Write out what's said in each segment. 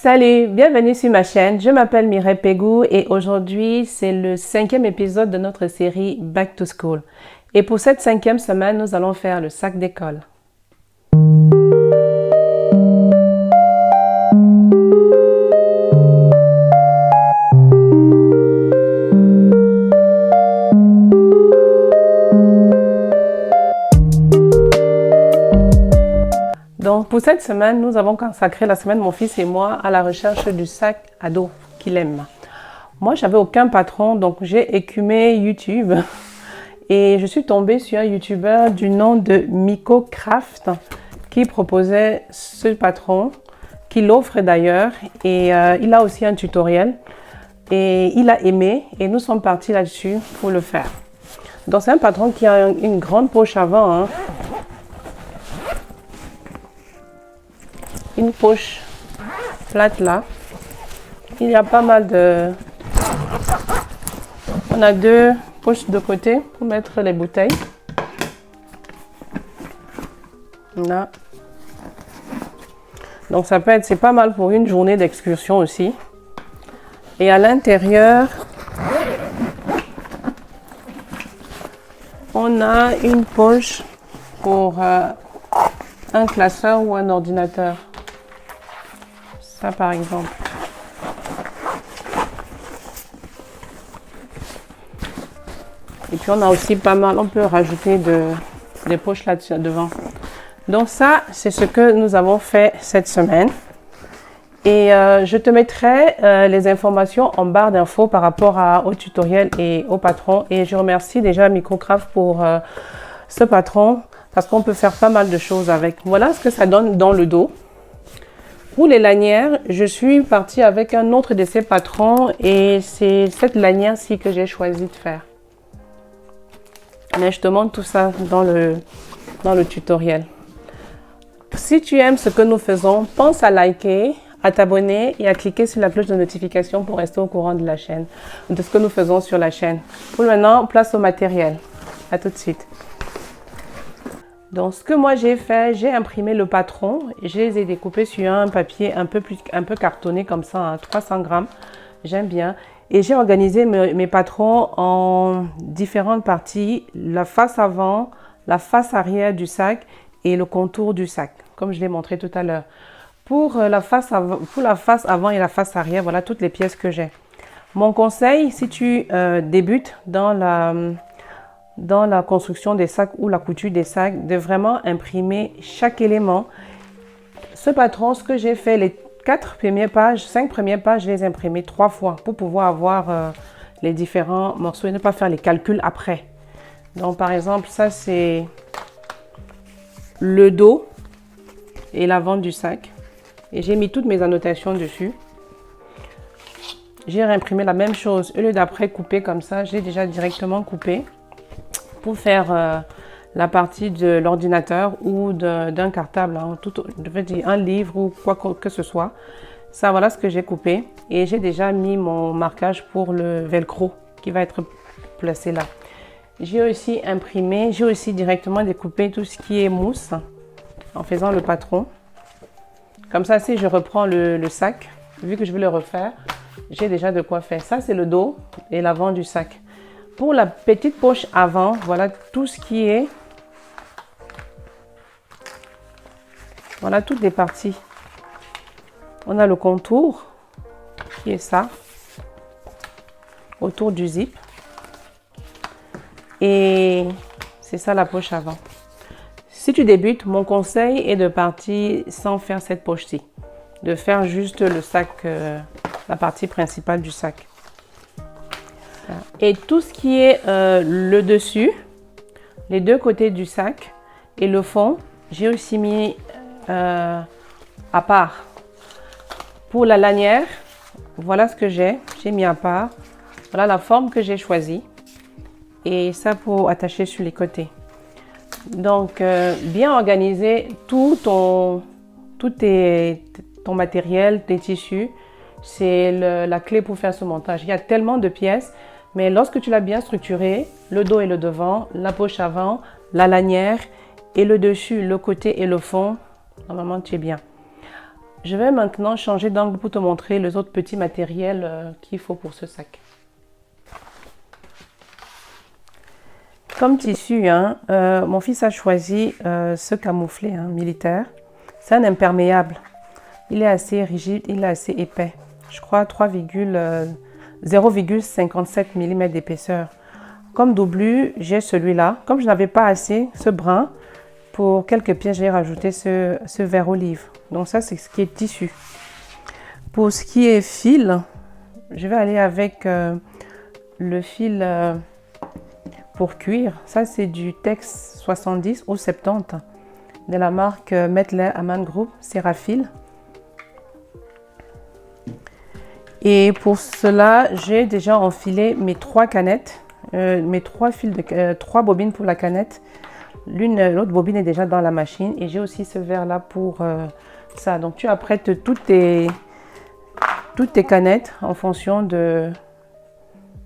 Salut, bienvenue sur ma chaîne. Je m'appelle Mireille Pégou et aujourd'hui c'est le 5e épisode de notre série Back to School. Et pour cette 5e semaine, nous allons faire le sac d'école. Donc pour cette semaine, nous avons consacré la semaine, mon fils et moi, à la recherche du sac à dos qu'il aime. Moi, j'avais aucun patron, donc j'ai écumé YouTube et je suis tombée sur un YouTuber du nom de Miko Craft qui proposait ce patron, qui l'offre d'ailleurs, et il a aussi un tutoriel et il a aimé et nous sommes partis là-dessus pour le faire. Donc c'est un patron qui a une grande poche avant, hein. Une poche plate là. Il y a pas mal de... On a deux poches de côté pour mettre les bouteilles. Là. Donc ça peut être, c'est pas mal pour une journée d'excursion aussi. Et à l'intérieur, on a une poche pour un classeur ou un ordinateur. Ça par exemple. Et puis on a aussi pas mal, on peut rajouter des poches là-dessus devant. Donc ça, c'est ce que nous avons fait cette semaine. Et je te mettrai les informations en barre d'infos par rapport au tutoriel et au patron. Et je remercie déjà Microcraft pour ce patron parce qu'on peut faire pas mal de choses avec. Voilà ce que ça donne dans le dos. Pour les lanières, je suis partie avec un autre de ces patrons et c'est cette lanière-ci que j'ai choisi de faire. Mais je te montre tout ça dans le tutoriel. Si tu aimes ce que nous faisons, pense à liker, à t'abonner et à cliquer sur la cloche de notification pour rester au courant de la chaîne, de ce que nous faisons sur la chaîne. Pour maintenant, place au matériel. À tout de suite. Donc, ce que moi j'ai fait, j'ai imprimé le patron. Je les ai découpés sur un papier un peu cartonné comme ça, hein, 300 grammes. J'aime bien. Et j'ai organisé mes patrons en différentes parties. La face avant, la face arrière du sac et le contour du sac, comme je l'ai montré tout à l'heure. Pour la face avant et la face arrière, voilà toutes les pièces que j'ai. Mon conseil, si tu débutes dans la construction des sacs ou la couture des sacs, de vraiment imprimer chaque élément. Ce patron, ce que j'ai fait, les 5 premières pages, je les ai imprimées 3 fois pour pouvoir avoir les différents morceaux et ne pas faire les calculs après. Donc par exemple, ça c'est le dos et l'avant du sac. Et j'ai mis toutes mes annotations dessus. J'ai réimprimé la même chose. Au lieu d'après couper comme ça, j'ai déjà directement coupé pour faire la partie de l'ordinateur ou d'un cartable, hein, je veux dire un livre ou quoi que ce soit. Ça, voilà ce que j'ai coupé. Et j'ai déjà mis mon marquage pour le velcro qui va être placé là. J'ai aussi imprimé, j'ai aussi directement découpé tout ce qui est mousse en faisant le patron. Comme ça, si je reprends le sac, vu que je vais le refaire, j'ai déjà de quoi faire. Ça, c'est le dos et l'avant du sac. Pour la petite poche avant, voilà tout ce qui est... Voilà toutes les parties. On a le contour, qui est ça, autour du zip. Et c'est ça la poche avant. Si tu débutes, mon conseil est de partir sans faire cette poche-ci. De faire juste le sac, la partie principale du sac. Et tout ce qui est le dessus, les deux côtés du sac et le fond, j'ai aussi mis à part. Pour la lanière, voilà ce que j'ai mis à part. Voilà la forme que j'ai choisie. Et ça pour attacher sur les côtés. Donc, bien organiser tout ton matériel, tes tissus. C'est la clé pour faire ce montage. Il y a tellement de pièces. Mais lorsque tu l'as bien structuré, le dos et le devant, la poche avant, la lanière et le dessus, le côté et le fond, normalement tu es bien. Je vais maintenant changer d'angle pour te montrer les autres petits matériels qu'il faut pour ce sac. Comme tissu, hein, mon fils a choisi ce camouflé militaire. C'est un imperméable. Il est assez rigide, il est assez épais. Je crois 0,57 mm d'épaisseur. Comme doublure, j'ai celui-là. Comme je n'avais pas assez, ce brun, pour quelques pièces, j'ai rajouté ce vert olive. Donc ça, c'est ce qui est tissu. Pour ce qui est fil, je vais aller avec le fil pour cuir. Ça, c'est du Tex 70 ou 70 de la marque Mettler Amann Group Serafil. Et pour cela, j'ai déjà enfilé mes 3 canettes, mes 3 fils de 3 bobines pour la canette. L'autre bobine est déjà dans la machine et j'ai aussi ce verre là pour ça. Donc tu apprêtes toutes tes canettes en fonction de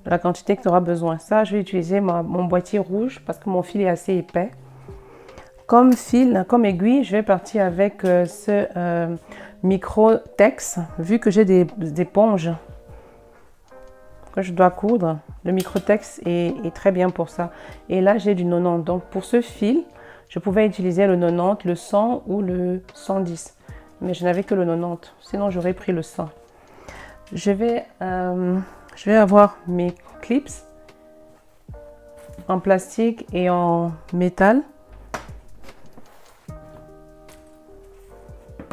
la quantité que tu auras besoin. Ça, je vais utiliser mon boîtier rouge parce que mon fil est assez épais. Comme fil, comme aiguille, je vais partir avec ce Microtex. Vu que j'ai des éponges que je dois coudre, le Microtex est très bien pour ça. Et là, j'ai du 90. Donc pour ce fil, je pouvais utiliser le 90, le 100 ou le 110. Mais je n'avais que le 90. Sinon, j'aurais pris le 100. Je vais avoir mes clips en plastique et en métal.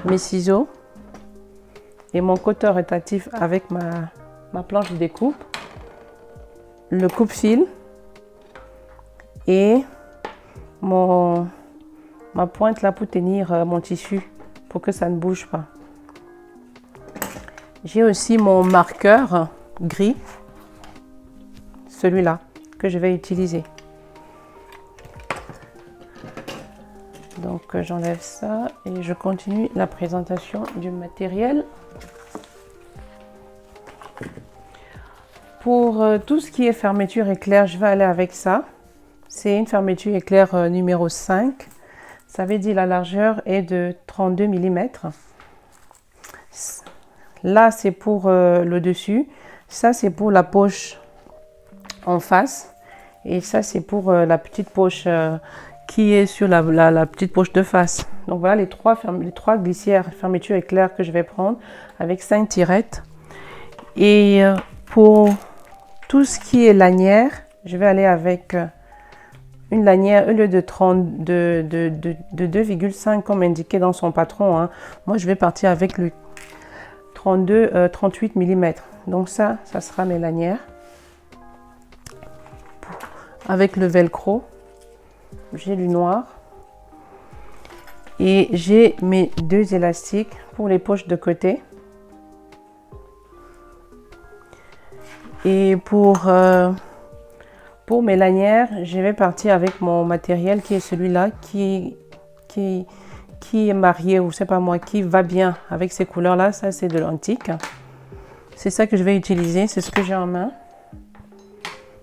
Mes ciseaux et mon cutter rotatif avec ma planche de découpe, le coupe-fil et ma pointe là pour tenir mon tissu pour que ça ne bouge pas. J'ai aussi mon marqueur gris, celui-là que je vais utiliser. Donc j'enlève ça et je continue la présentation du matériel. Pour tout ce qui est fermeture éclair, je vais aller avec ça. C'est une fermeture éclair numéro 5. Ça veut dire la largeur est de 32 mm. Là, c'est pour le dessus. Ça, c'est pour la poche en face. Et ça, c'est pour la petite poche qui est sur la petite poche de face. Donc voilà les trois glissières fermeture éclair que je vais prendre avec 5 tirettes. Et pour tout ce qui est lanière, je vais aller avec une lanière au lieu de 2,5 comme indiqué dans son patron. Moi, je vais partir avec le 38 mm. Donc ça sera mes lanières. Avec le velcro, j'ai du noir. Et j'ai mes 2 élastiques pour les poches de côté. Et pour mes lanières, je vais partir avec mon matériel qui est celui-là qui est marié, ou je sais pas moi, qui va bien avec ces couleurs-là. Ça, c'est de l'antique. C'est ça que je vais utiliser, c'est ce que j'ai en main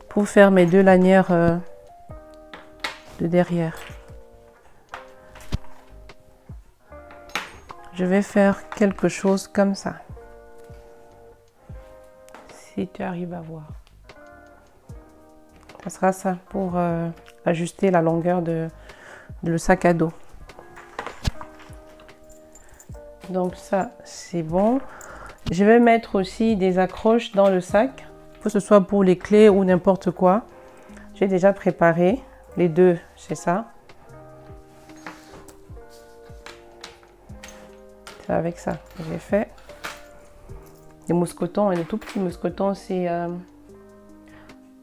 pour faire mes 2 lanières de derrière. Je vais faire quelque chose comme ça. Si tu arrives à voir. Ça sera ça pour ajuster la longueur de le sac à dos. Donc ça, c'est bon. Je vais mettre aussi des accroches dans le sac, que ce soit pour les clés ou n'importe quoi. J'ai déjà préparé les 2, c'est ça. C'est avec ça que j'ai fait. Les mousquetons, et les tout petits mousquetons, c'est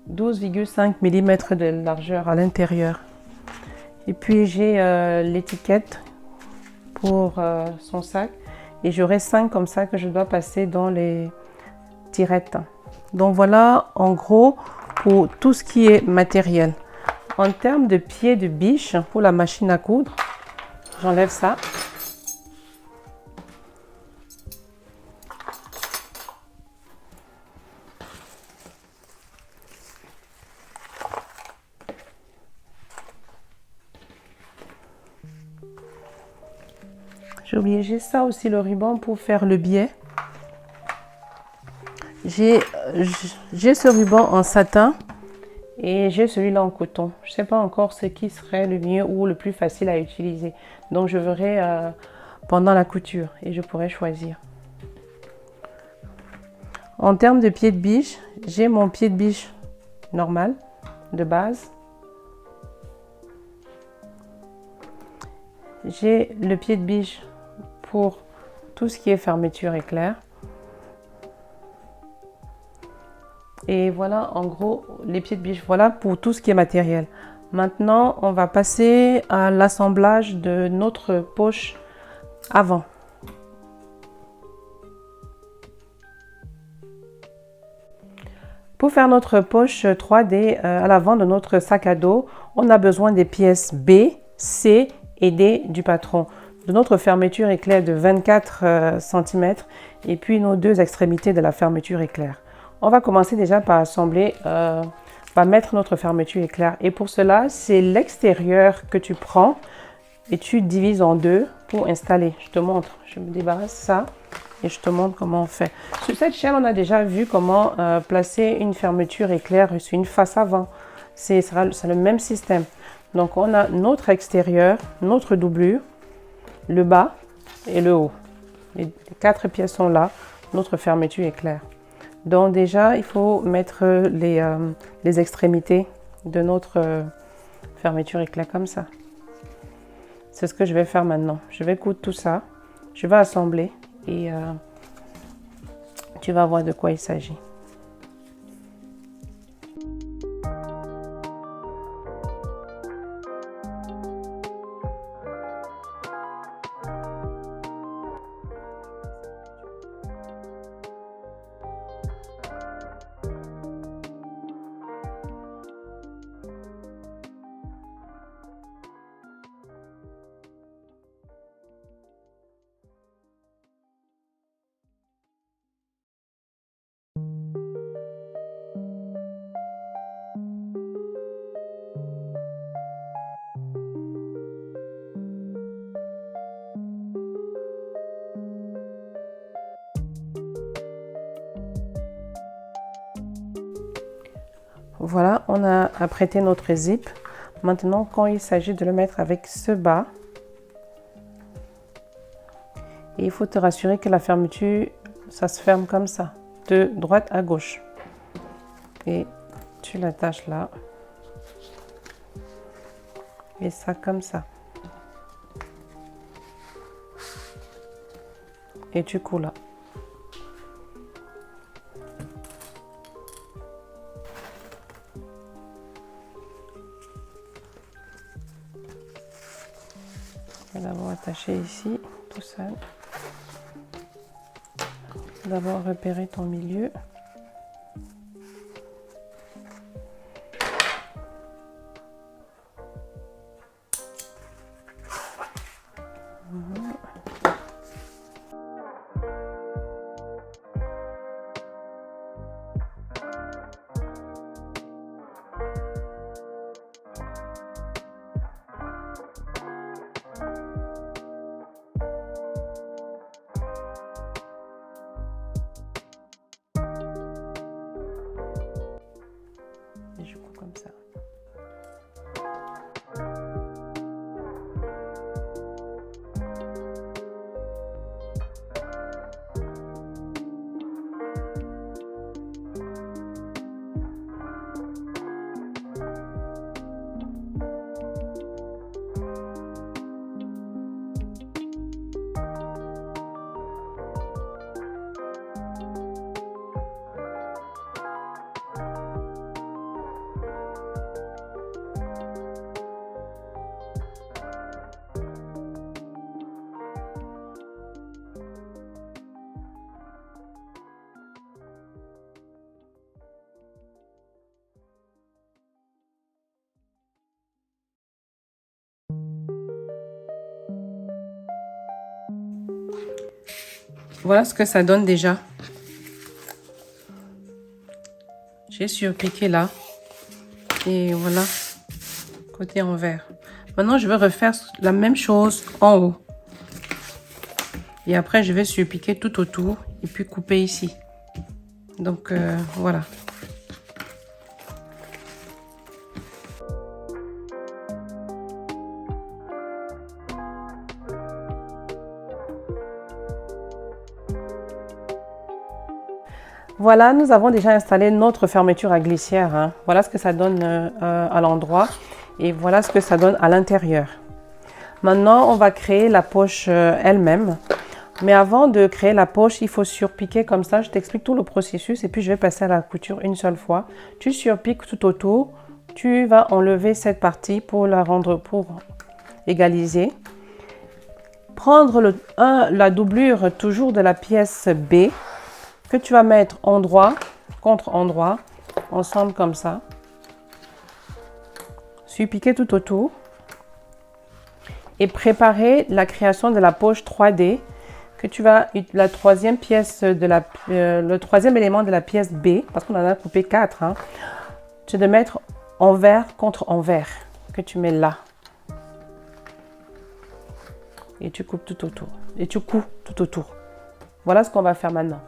12,5 mm de largeur à l'intérieur. Et puis j'ai l'étiquette pour son sac. Et j'aurai 5 comme ça que je dois passer dans les tirettes. Donc voilà en gros pour tout ce qui est matériel. En termes de pieds de biche pour la machine à coudre, j'enlève ça. J'ai oublié, j'ai ça aussi, le ruban pour faire le biais. J'ai ce ruban en satin et j'ai celui-là en coton. Je ne sais pas encore ce qui serait le mieux ou le plus facile à utiliser. Donc je verrai pendant la couture et je pourrai choisir. En termes de pied de biche, j'ai mon pied de biche normal, de base. J'ai le pied de biche pour tout ce qui est fermeture éclair. Et voilà en gros les pieds de biche, voilà pour tout ce qui est matériel. Maintenant, on va passer à l'assemblage de notre poche avant. Pour faire notre poche 3D à l'avant de notre sac à dos, on a besoin des pièces B, C et D du patron, de notre fermeture éclair de 24 cm et puis nos deux extrémités de la fermeture éclair. On va commencer déjà par assembler, par mettre notre fermeture éclair. Et pour cela, c'est l'extérieur que tu prends et tu divises en deux pour installer. Je te montre, je me débarrasse ça et je te montre comment on fait. Sur cette chaîne, on a déjà vu comment placer une fermeture éclair sur une face avant. C'est le même système. Donc, on a notre extérieur, notre doublure, le bas et le haut. Les 4 pièces sont là, notre fermeture éclair. Donc déjà, il faut mettre les extrémités de notre fermeture éclair comme ça. C'est ce que je vais faire maintenant. Je vais coudre tout ça, je vais assembler et tu vas voir de quoi il s'agit. Voilà, on a apprêté notre zip. Maintenant, quand il s'agit de le mettre avec ce bas, il faut te rassurer que la fermeture, ça se ferme comme ça, de droite à gauche. Et tu l'attaches là. Et ça comme ça. Et tu couds là. Je vais d'abord attacher ici, tout seul. D'abord repérer ton milieu. Et je couds comme ça. Voilà ce que ça donne déjà. J'ai surpiqué là. Et voilà, côté envers. Maintenant, je vais refaire la même chose en haut. Et après, je vais surpiquer tout autour et puis couper ici. Donc, voilà. Voilà, nous avons déjà installé notre fermeture à glissière, hein. Voilà ce que ça donne à l'endroit et voilà ce que ça donne à l'intérieur. Maintenant, on va créer la poche elle-même. Mais avant de créer la poche, il faut surpiquer comme ça. Je t'explique tout le processus et puis je vais passer à la couture une seule fois. Tu surpiques tout autour. Tu vas enlever cette partie pour la rendre, pour égaliser. Prendre la doublure toujours de la pièce B que tu vas mettre endroit contre endroit, ensemble comme ça. Surpiquer tout autour. Et préparer la création de la poche 3D. Que tu vas, la troisième pièce de le troisième élément de la pièce B, parce qu'on en a coupé 4, hein, tu de mettre envers contre envers, que tu mets là. Et tu coupes tout autour. Et tu couds tout autour. Voilà ce qu'on va faire maintenant.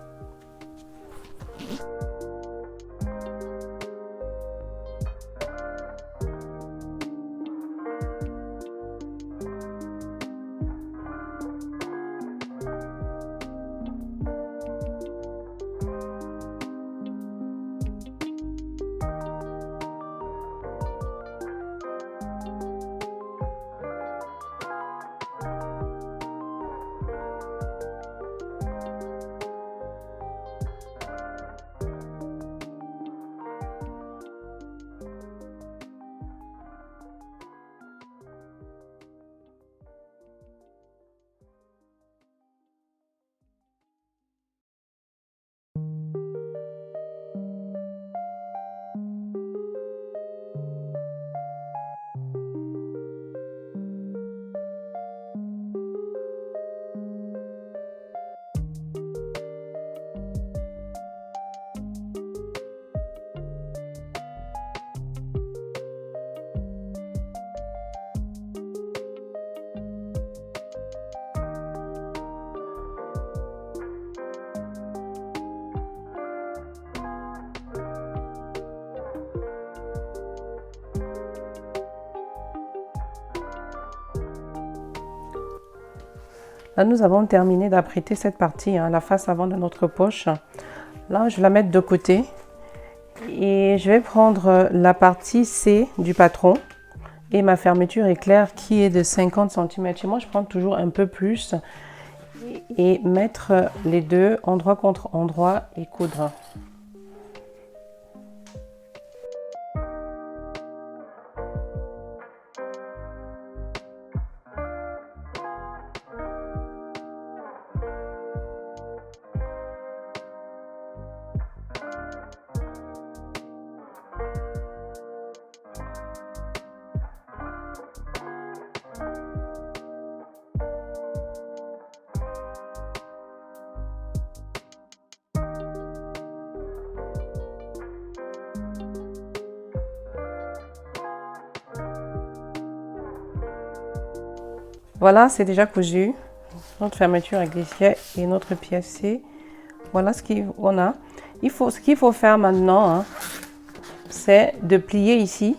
Là, nous avons terminé d'apprêter cette partie, hein, la face avant de notre poche. Là, je vais la mettre de côté. Et je vais prendre la partie C du patron. Et ma fermeture éclair qui est de 50 cm. Chez moi, je prends toujours un peu plus. Et mettre les deux endroit contre endroit et coudre. Voilà, c'est déjà cousu. Notre fermeture à glissière et notre pièce C. Voilà ce qu'on a. Ce qu'il faut faire maintenant, hein, c'est de plier ici,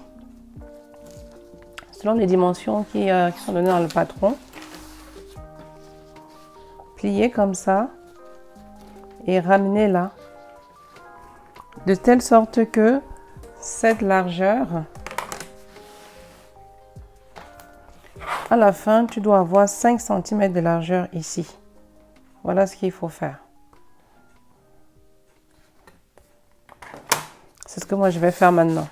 selon les dimensions qui sont données dans le patron. Plier comme ça et ramener là. De telle sorte que cette largeur, à la fin, tu dois avoir 5 cm de largeur ici. Voilà ce qu'il faut faire. C'est ce que moi je vais faire maintenant.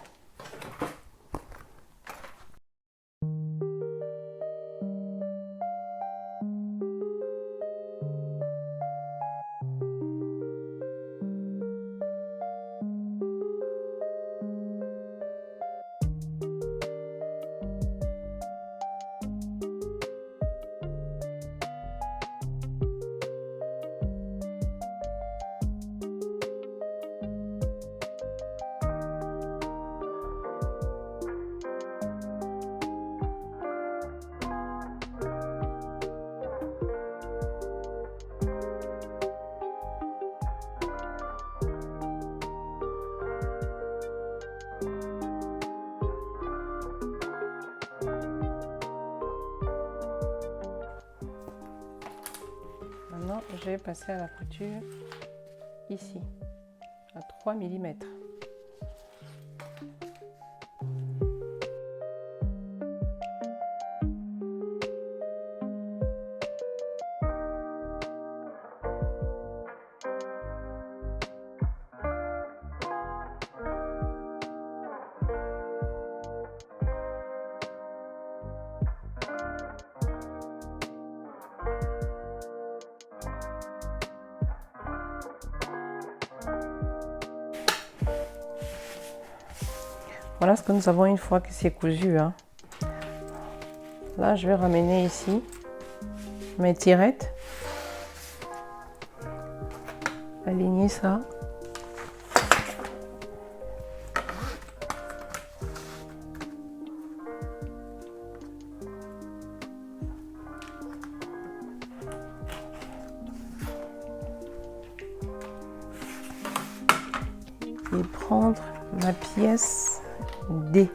je vais passer à la couture ici, à 3 mm. Voilà ce que nous avons une fois que c'est cousu, hein. Là, je vais ramener ici mes tirettes, aligner ça. Et prendre ma pièce D.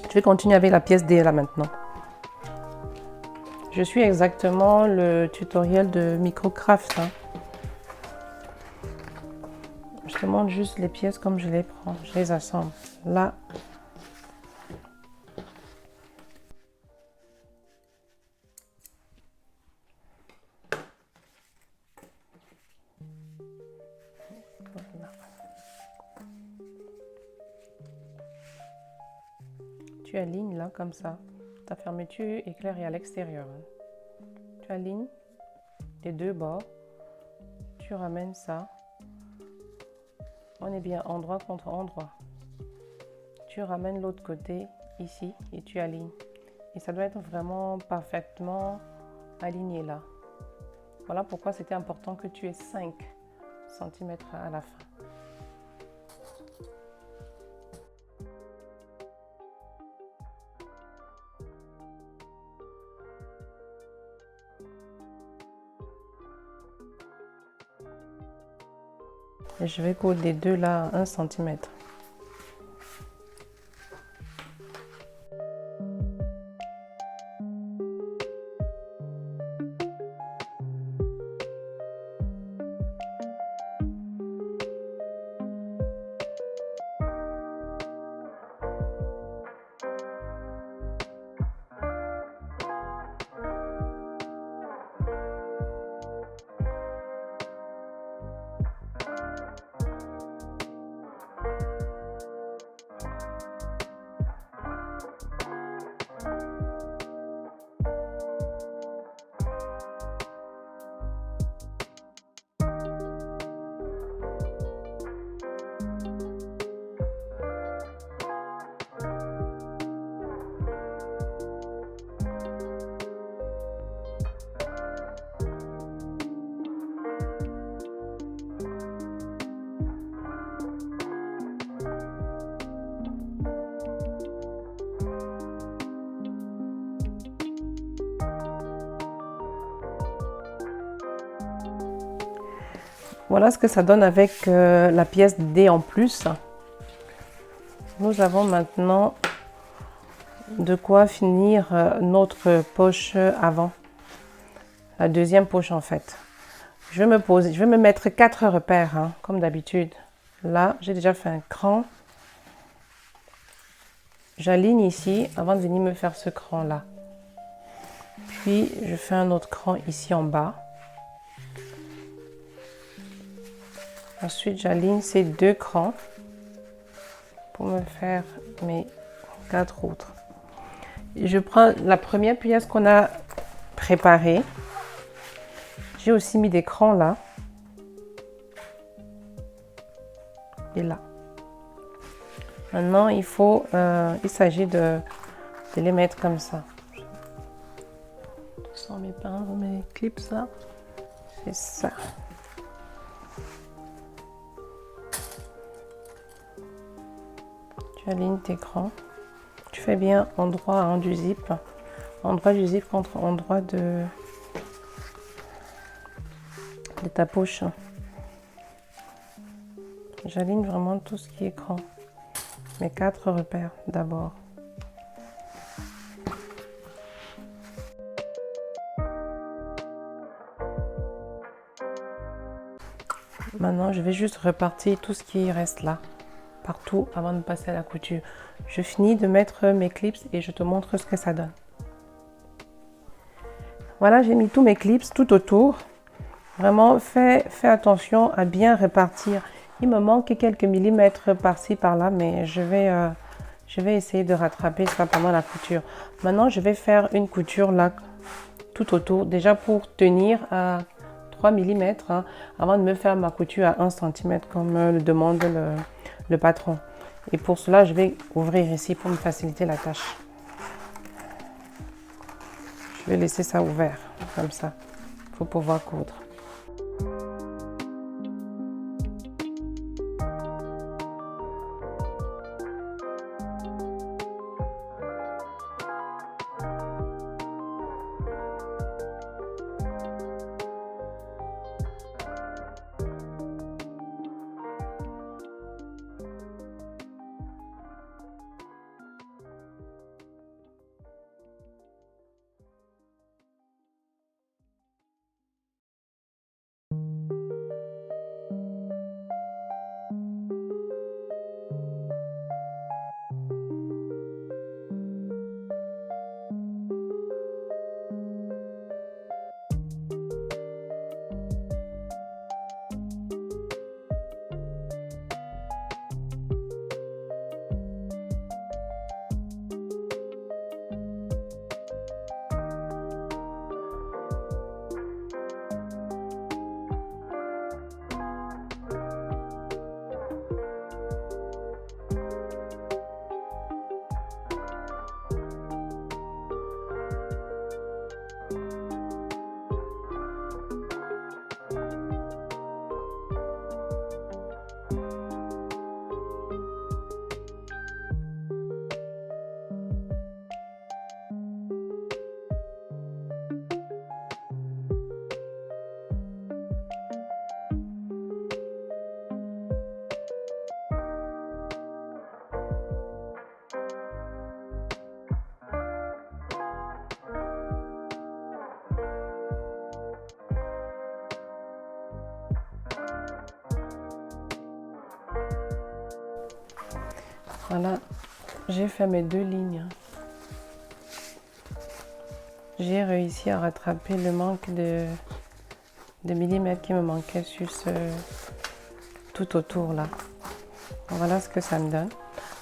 Je vais continuer avec la pièce D là maintenant. Je suis exactement le tutoriel de Microcraft, hein. Je te montre juste les pièces comme je les prends, je les assemble. Là, voilà. Tu alignes là comme ça. Ta fermeture éclair est à l'extérieur, hein. Tu alignes les deux bords. Tu ramènes ça. On est bien endroit contre endroit. Tu ramènes l'autre côté ici et tu alignes. Et ça doit être vraiment parfaitement aligné là. Voilà pourquoi c'était important que tu aies 5 cm à la fin. Et je vais coudre les deux là à 1 cm. Voilà ce que ça donne avec la pièce D en plus. Nous avons maintenant de quoi finir notre poche avant. La deuxième poche en fait. Je vais me mettre 4 repères, hein, comme d'habitude. Là, j'ai déjà fait un cran. J'aligne ici avant de venir me faire ce cran là. Puis, je fais un autre cran ici en bas. Ensuite, j'aligne ces 2 crans pour me faire mes 4 autres. Je prends la première pièce qu'on a préparée. J'ai aussi mis des crans là. Et là. Maintenant, il s'agit de les mettre comme ça. Sans mes pinces, mes clips là. C'est ça. Tu alignes tes crans. Tu fais bien endroit hein, du zip. Endroit du zip contre endroit de ta poche. J'aligne vraiment tout ce qui est cran. Mes 4 repères d'abord. Maintenant, je vais juste repartir tout ce qui reste là, partout, avant de passer à la couture. Je finis de mettre mes clips et je te montre ce que ça donne. Voilà, j'ai mis tous mes clips tout autour. Vraiment, fais attention à bien répartir. Il me manque quelques millimètres par-ci, par-là, mais je vais essayer de rattraper ça pendant la couture. Maintenant, je vais faire une couture là, tout autour, déjà pour tenir à 3 mm avant de me faire ma couture à 1 cm comme le demande le patron. Et pour cela, je vais ouvrir ici pour me faciliter la tâche. Je vais laisser ça ouvert, comme ça, pour pouvoir coudre. Voilà, j'ai fait mes 2 lignes. J'ai réussi à rattraper le manque de millimètres qui me manquait sur ce tout autour là. Voilà ce que ça me donne.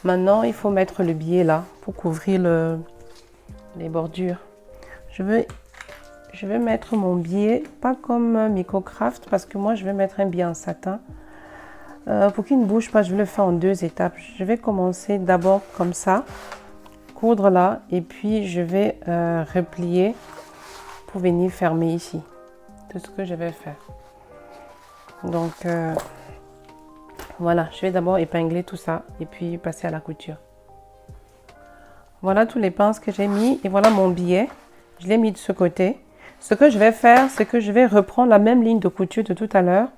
Maintenant, il faut mettre le biais là pour couvrir les bordures. Je vais mettre mon biais, pas comme Microcraft, parce que moi je vais mettre un biais en satin. Pour qu'il ne bouge pas, je vais le faire en 2 étapes. Je vais commencer d'abord comme ça, coudre là, et puis je vais replier pour venir fermer ici. C'est ce que je vais faire. Donc voilà, je vais d'abord épingler tout ça et puis passer à la couture. Voilà tous les pinces que j'ai mis et voilà mon biais. Je l'ai mis de ce côté. Ce que je vais faire, c'est que je vais reprendre la même ligne de couture de tout à l'heure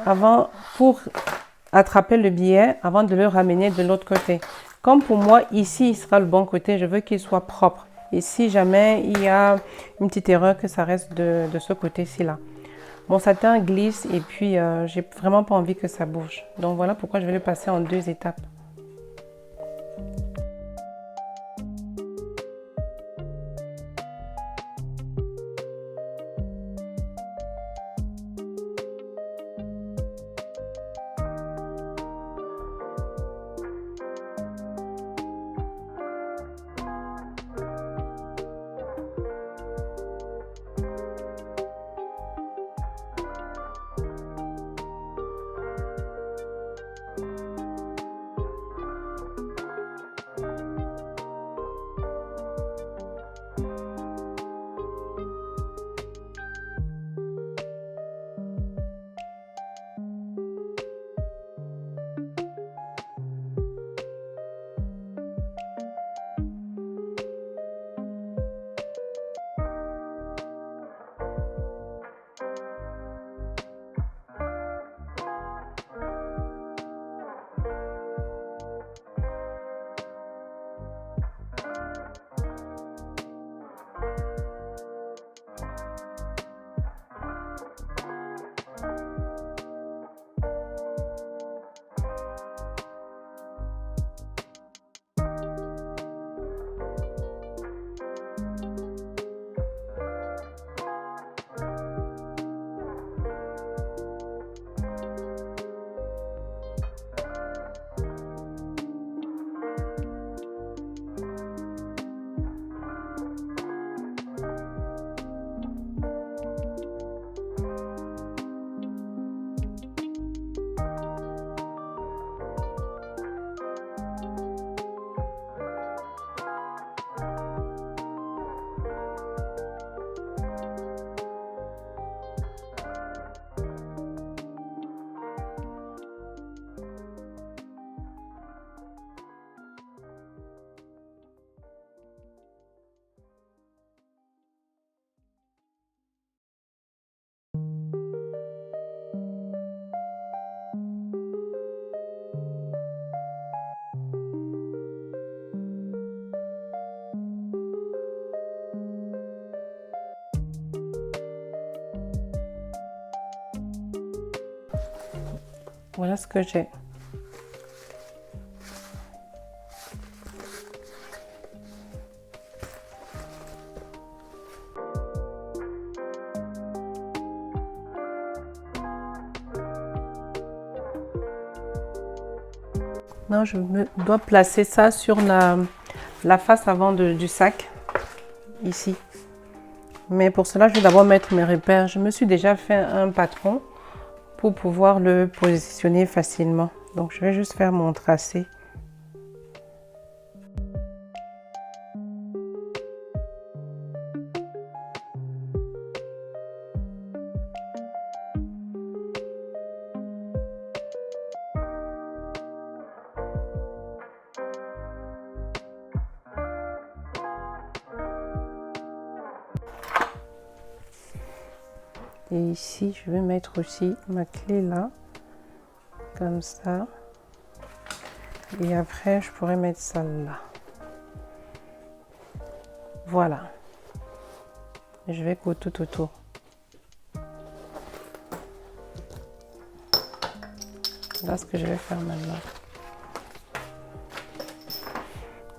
avant pour attraper le biais avant de le ramener de l'autre côté. Comme pour moi, ici, il sera le bon côté, je veux qu'il soit propre. Et si jamais il y a une petite erreur, que ça reste de ce côté-ci là. Mon satin glisse et puis j'ai vraiment pas envie que ça bouge. Donc voilà pourquoi je vais le passer en 2 étapes. Voilà ce que j'ai. Non, je dois placer ça sur la face avant du sac, ici. Mais pour cela, je vais d'abord mettre mes repères. Je me suis déjà fait un patron pour pouvoir le positionner facilement. Donc, je vais juste faire mon tracé. Et ici, je vais mettre aussi ma clé là, comme ça. Et après, je pourrais mettre ça là. Voilà. Je vais coudre tout autour. Voilà ce que je vais faire maintenant.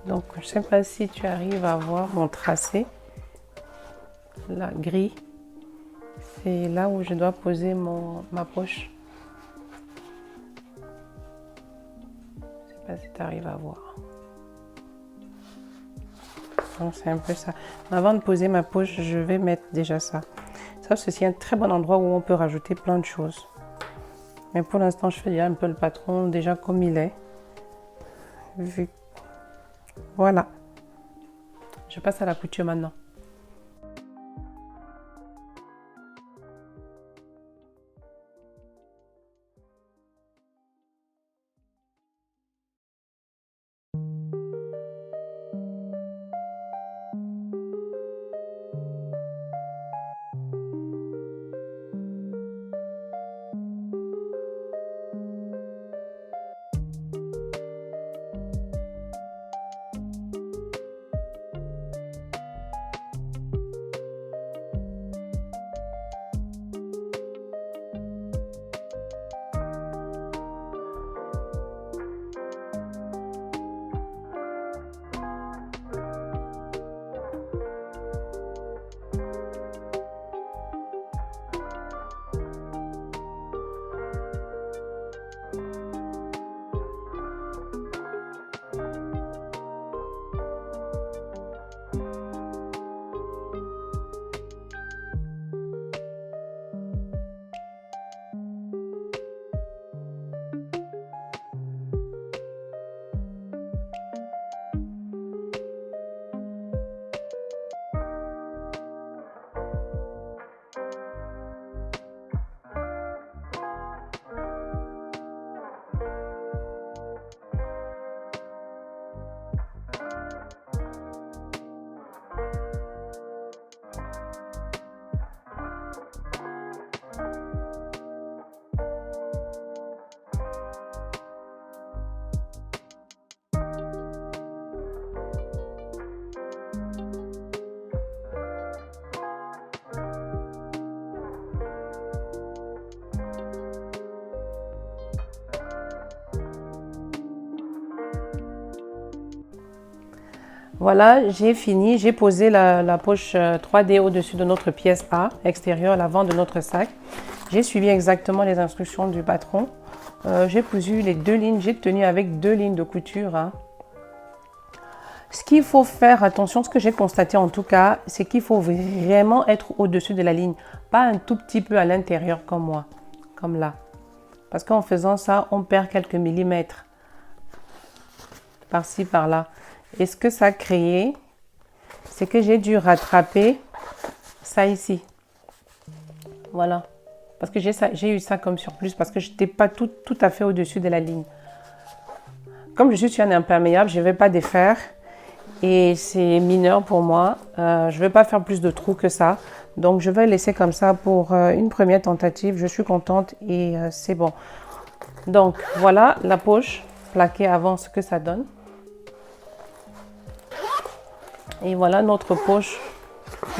Donc, je ne sais pas si tu arrives à voir mon tracé. Là, gris. C'est là où je dois poser ma poche. Je ne sais pas si tu arrives à voir. Donc c'est un peu ça. Avant de poser ma poche, je vais mettre déjà ça. Ça, c'est un très bon endroit où on peut rajouter plein de choses. Mais pour l'instant, je fais déjà un peu le patron déjà comme il est. Voilà. Je passe à la couture maintenant. Voilà, j'ai fini. J'ai posé la poche 3D au-dessus de notre pièce A, extérieure, l'avant de notre sac. J'ai suivi exactement les instructions du patron. J'ai cousu les 2 lignes. J'ai tenu avec 2 lignes de couture. Hein. Ce qu'il faut faire attention, ce que j'ai constaté en tout cas, c'est qu'il faut vraiment être au-dessus de la ligne. Pas un tout petit peu à l'intérieur comme moi, comme là. Parce qu'en faisant ça, on perd quelques millimètres. Par-ci, par-là. Et ce que ça a créé, c'est que j'ai dû rattraper ça ici. Voilà. Parce que j'ai eu ça comme surplus, parce que je n'étais pas tout à fait au-dessus de la ligne. Comme je suis sur un imperméable, je ne vais pas défaire. Et c'est mineur pour moi. Je ne vais pas faire plus de trous que ça. Donc, je vais laisser comme ça pour une première tentative. Je suis contente et c'est bon. Donc, voilà la poche plaquée avant ce que ça donne. Et voilà notre poche,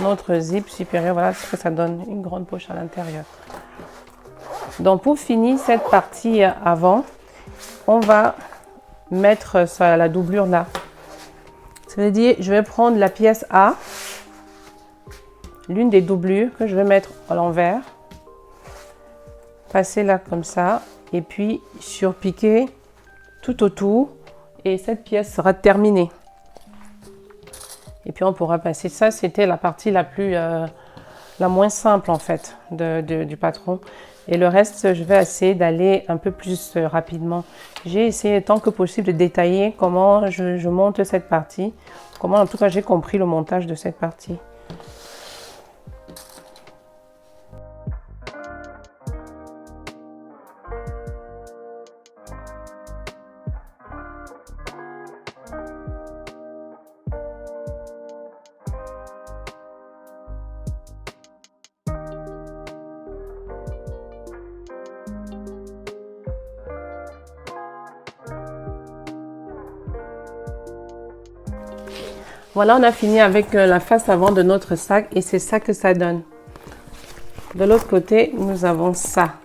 notre zip supérieur. Voilà ce que ça donne, une grande poche à l'intérieur. Donc pour finir cette partie avant, on va mettre ça, la doublure là. Ça veut dire, je vais prendre la pièce A, l'une des doublures que je vais mettre à l'envers, passer là comme ça, et puis surpiquer tout autour, et cette pièce sera terminée. Et puis on pourra passer ça, c'était la partie la moins simple en fait du patron. Et le reste, je vais essayer d'aller un peu plus rapidement. J'ai essayé tant que possible de détailler comment je monte cette partie. Comment en tout cas j'ai compris le montage de cette partie. Voilà, on a fini avec la face avant de notre sac et c'est ça que ça donne. De l'autre côté, nous avons ça.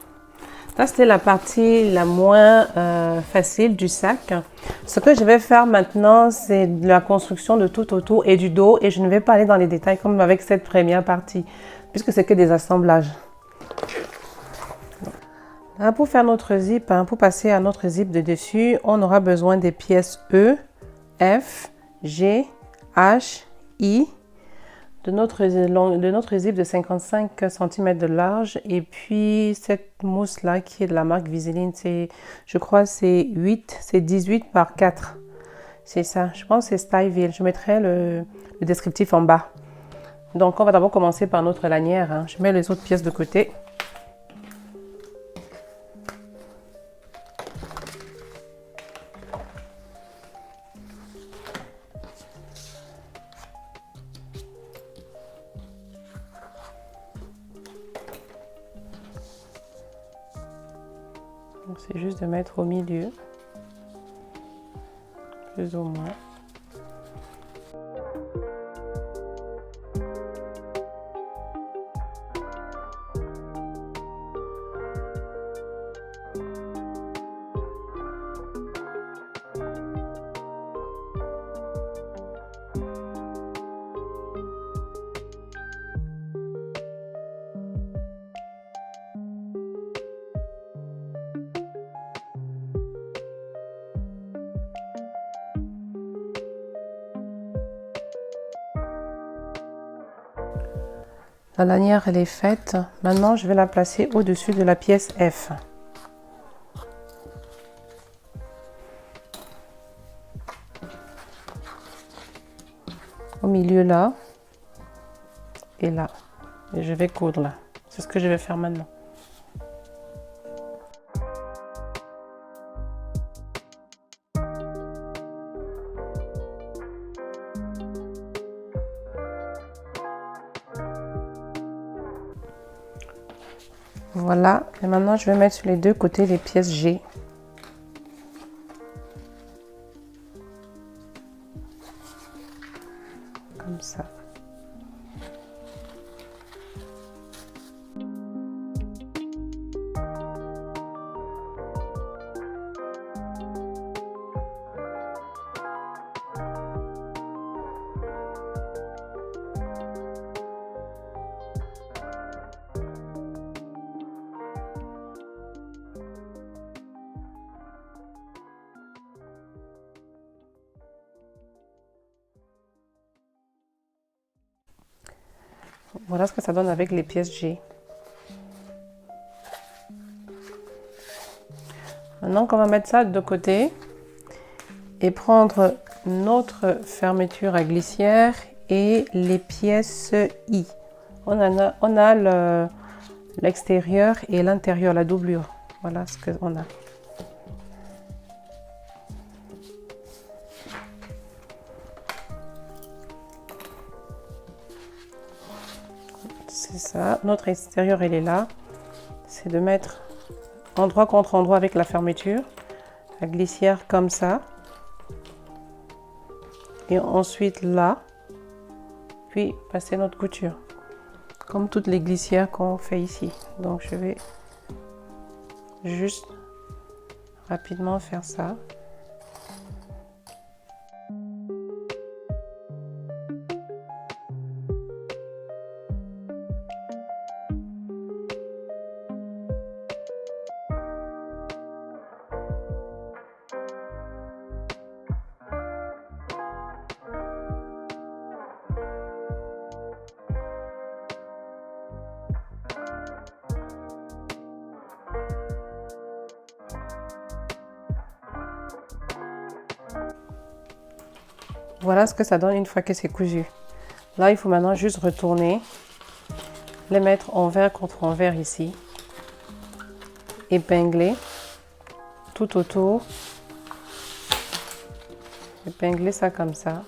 Ça, c'était la partie la moins facile du sac. Ce que je vais faire maintenant, c'est de la construction de tout autour et du dos. Et je ne vais pas aller dans les détails comme avec cette première partie, puisque c'est que des assemblages. Là, pour faire notre zip, pour passer à notre zip de dessus, on aura besoin des pièces E, F, G, H, I, de notre zip de 55 cm de large, et puis cette mousse là qui est de la marque Viseline, je crois c'est 18 par 4, c'est ça, je pense que c'est Styville. Je mettrai le descriptif en bas. Donc on va d'abord commencer par notre lanière, je mets les autres pièces de côté. C'est juste de mettre au milieu, plus ou moins. La lanière, elle est faite. Maintenant, je vais la placer au-dessus de la pièce F. Au milieu là. Et là. Et je vais coudre là. C'est ce que je vais faire maintenant. Voilà, et maintenant je vais mettre sur les deux côtés les pièces G. Comme ça. Voilà ce que ça donne avec les pièces G. Maintenant qu'on va mettre ça de côté et prendre notre fermeture à glissière et les pièces I. On a l'extérieur et l'intérieur, la doublure. Voilà ce qu'on a. C'est ça, notre extérieur il est là, c'est de mettre endroit contre endroit avec la fermeture, la glissière comme ça, et ensuite là, puis passer notre couture, comme toutes les glissières qu'on fait ici. Donc je vais juste rapidement faire ça. Voilà ce que ça donne une fois que c'est cousu. Là, il faut maintenant juste retourner, les mettre envers contre envers ici, épingler tout autour, épingler ça comme ça.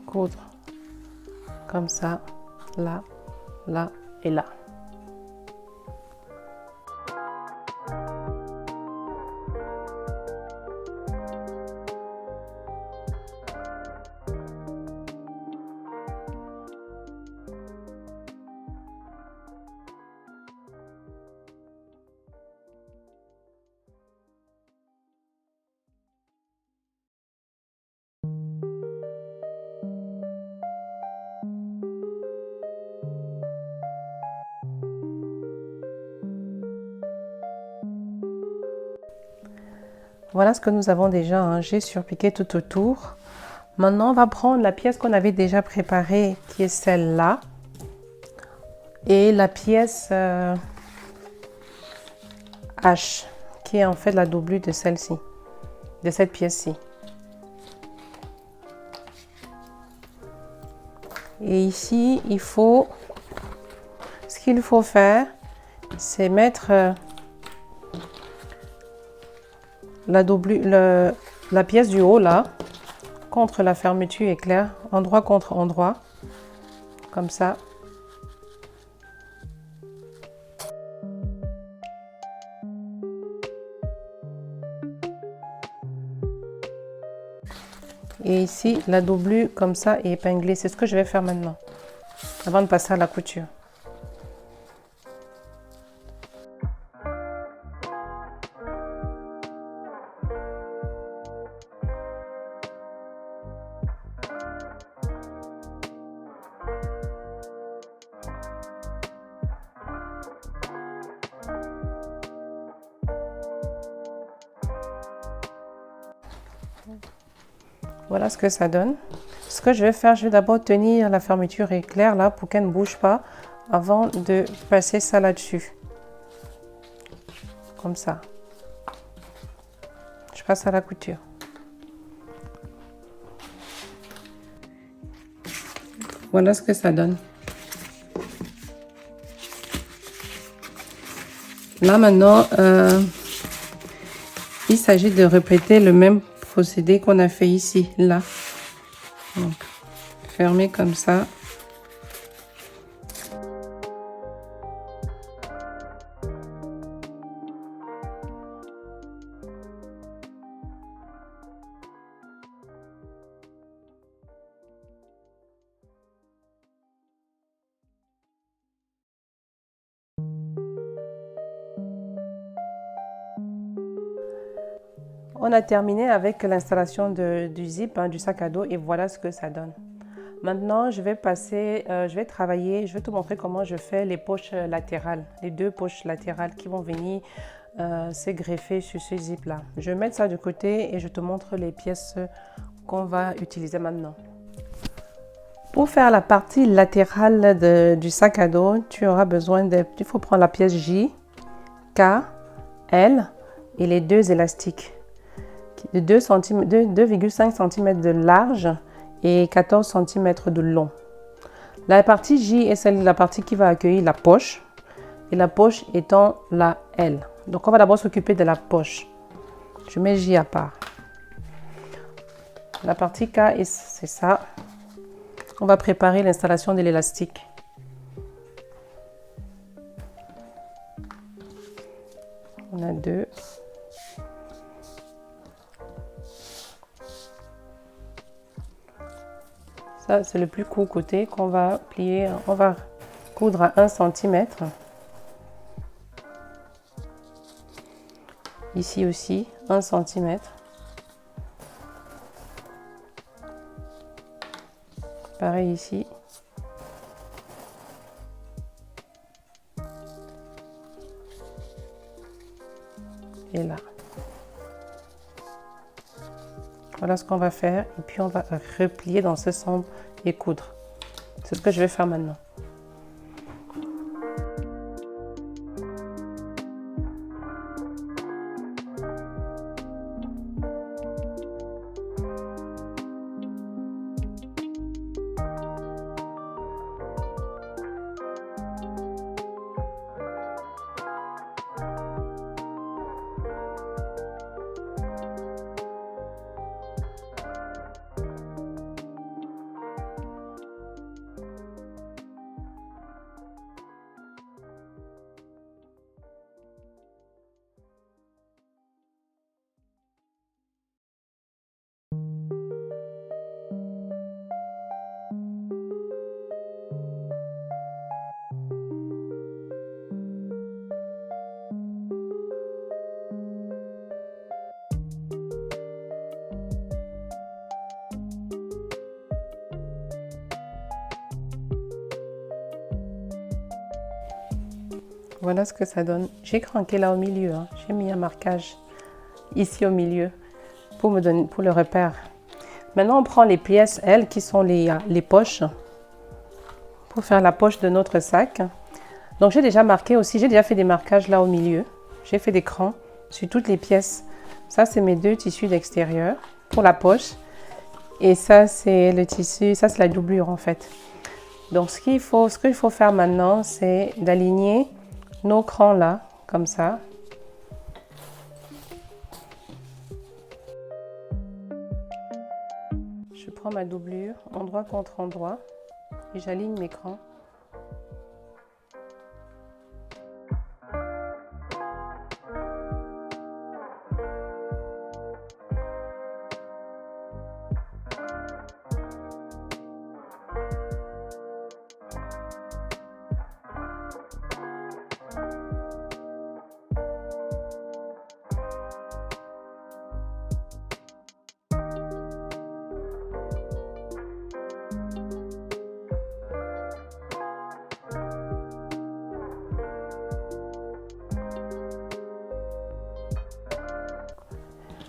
Coudre comme ça, là, là et là. Voilà ce que nous avons déjà, hein. J'ai surpiqué tout autour. Maintenant, on va prendre la pièce qu'on avait déjà préparée, qui est celle-là, et la pièce H, qui est en fait la doublure de celle-ci, de cette pièce-ci. Et ici, ce qu'il faut faire, c'est mettre la pièce du haut là contre la fermeture éclair, endroit contre endroit, comme ça. Et ici, la doublure comme ça et épinglée. C'est ce que je vais faire maintenant, avant de passer à la couture. Voilà ce que ça donne. Ce que je vais faire, je vais d'abord tenir la fermeture éclair là pour qu'elle ne bouge pas avant de passer ça là-dessus. Comme ça. Je passe à la couture. Voilà ce que ça donne. Là maintenant, il s'agit de répéter le même procédé qu'on a fait ici, là. Donc, fermer comme ça. On a terminé avec l'installation du zip, hein, du sac à dos, et voilà ce que ça donne. Maintenant, je vais te montrer comment je fais les poches latérales, les deux poches latérales qui vont venir se greffer sur ce zip là. Je vais mettre ça de côté et je te montre les pièces qu'on va utiliser maintenant. Pour faire la partie latérale du sac à dos, tu auras besoin il faut prendre la pièce J, K, L et les deux élastiques de 2,5 cm de large et 14 cm de long. La partie J est la partie qui va accueillir la poche, et la poche étant la L. Donc on va d'abord s'occuper de la poche. Je mets J à part. La partie K, c'est ça. On va préparer l'installation de l'élastique. On a deux. Ça, c'est le plus court côté qu'on va plier. On va coudre à 1 cm. Ici aussi, 1 cm. Pareil ici. Et là. Voilà ce qu'on va faire. Et puis on va replier dans ce sens et coudre. C'est ce que je vais faire maintenant. Voilà ce que ça donne. J'ai cranqué là au milieu. Hein. J'ai mis un marquage ici au milieu pour me donner pour le repère. Maintenant, on prend les pièces, elles, qui sont les poches, pour faire la poche de notre sac. Donc, j'ai déjà marqué aussi, j'ai déjà fait des marquages là au milieu. J'ai fait des crans sur toutes les pièces. Ça, c'est mes 2 tissus d'extérieur pour la poche. Et ça, c'est le tissu, ça, c'est la doublure en fait. Donc, ce qu'il faut faire maintenant, c'est d'aligner nos crans là, comme ça. Je prends ma doublure, endroit contre endroit, et j'aligne mes crans.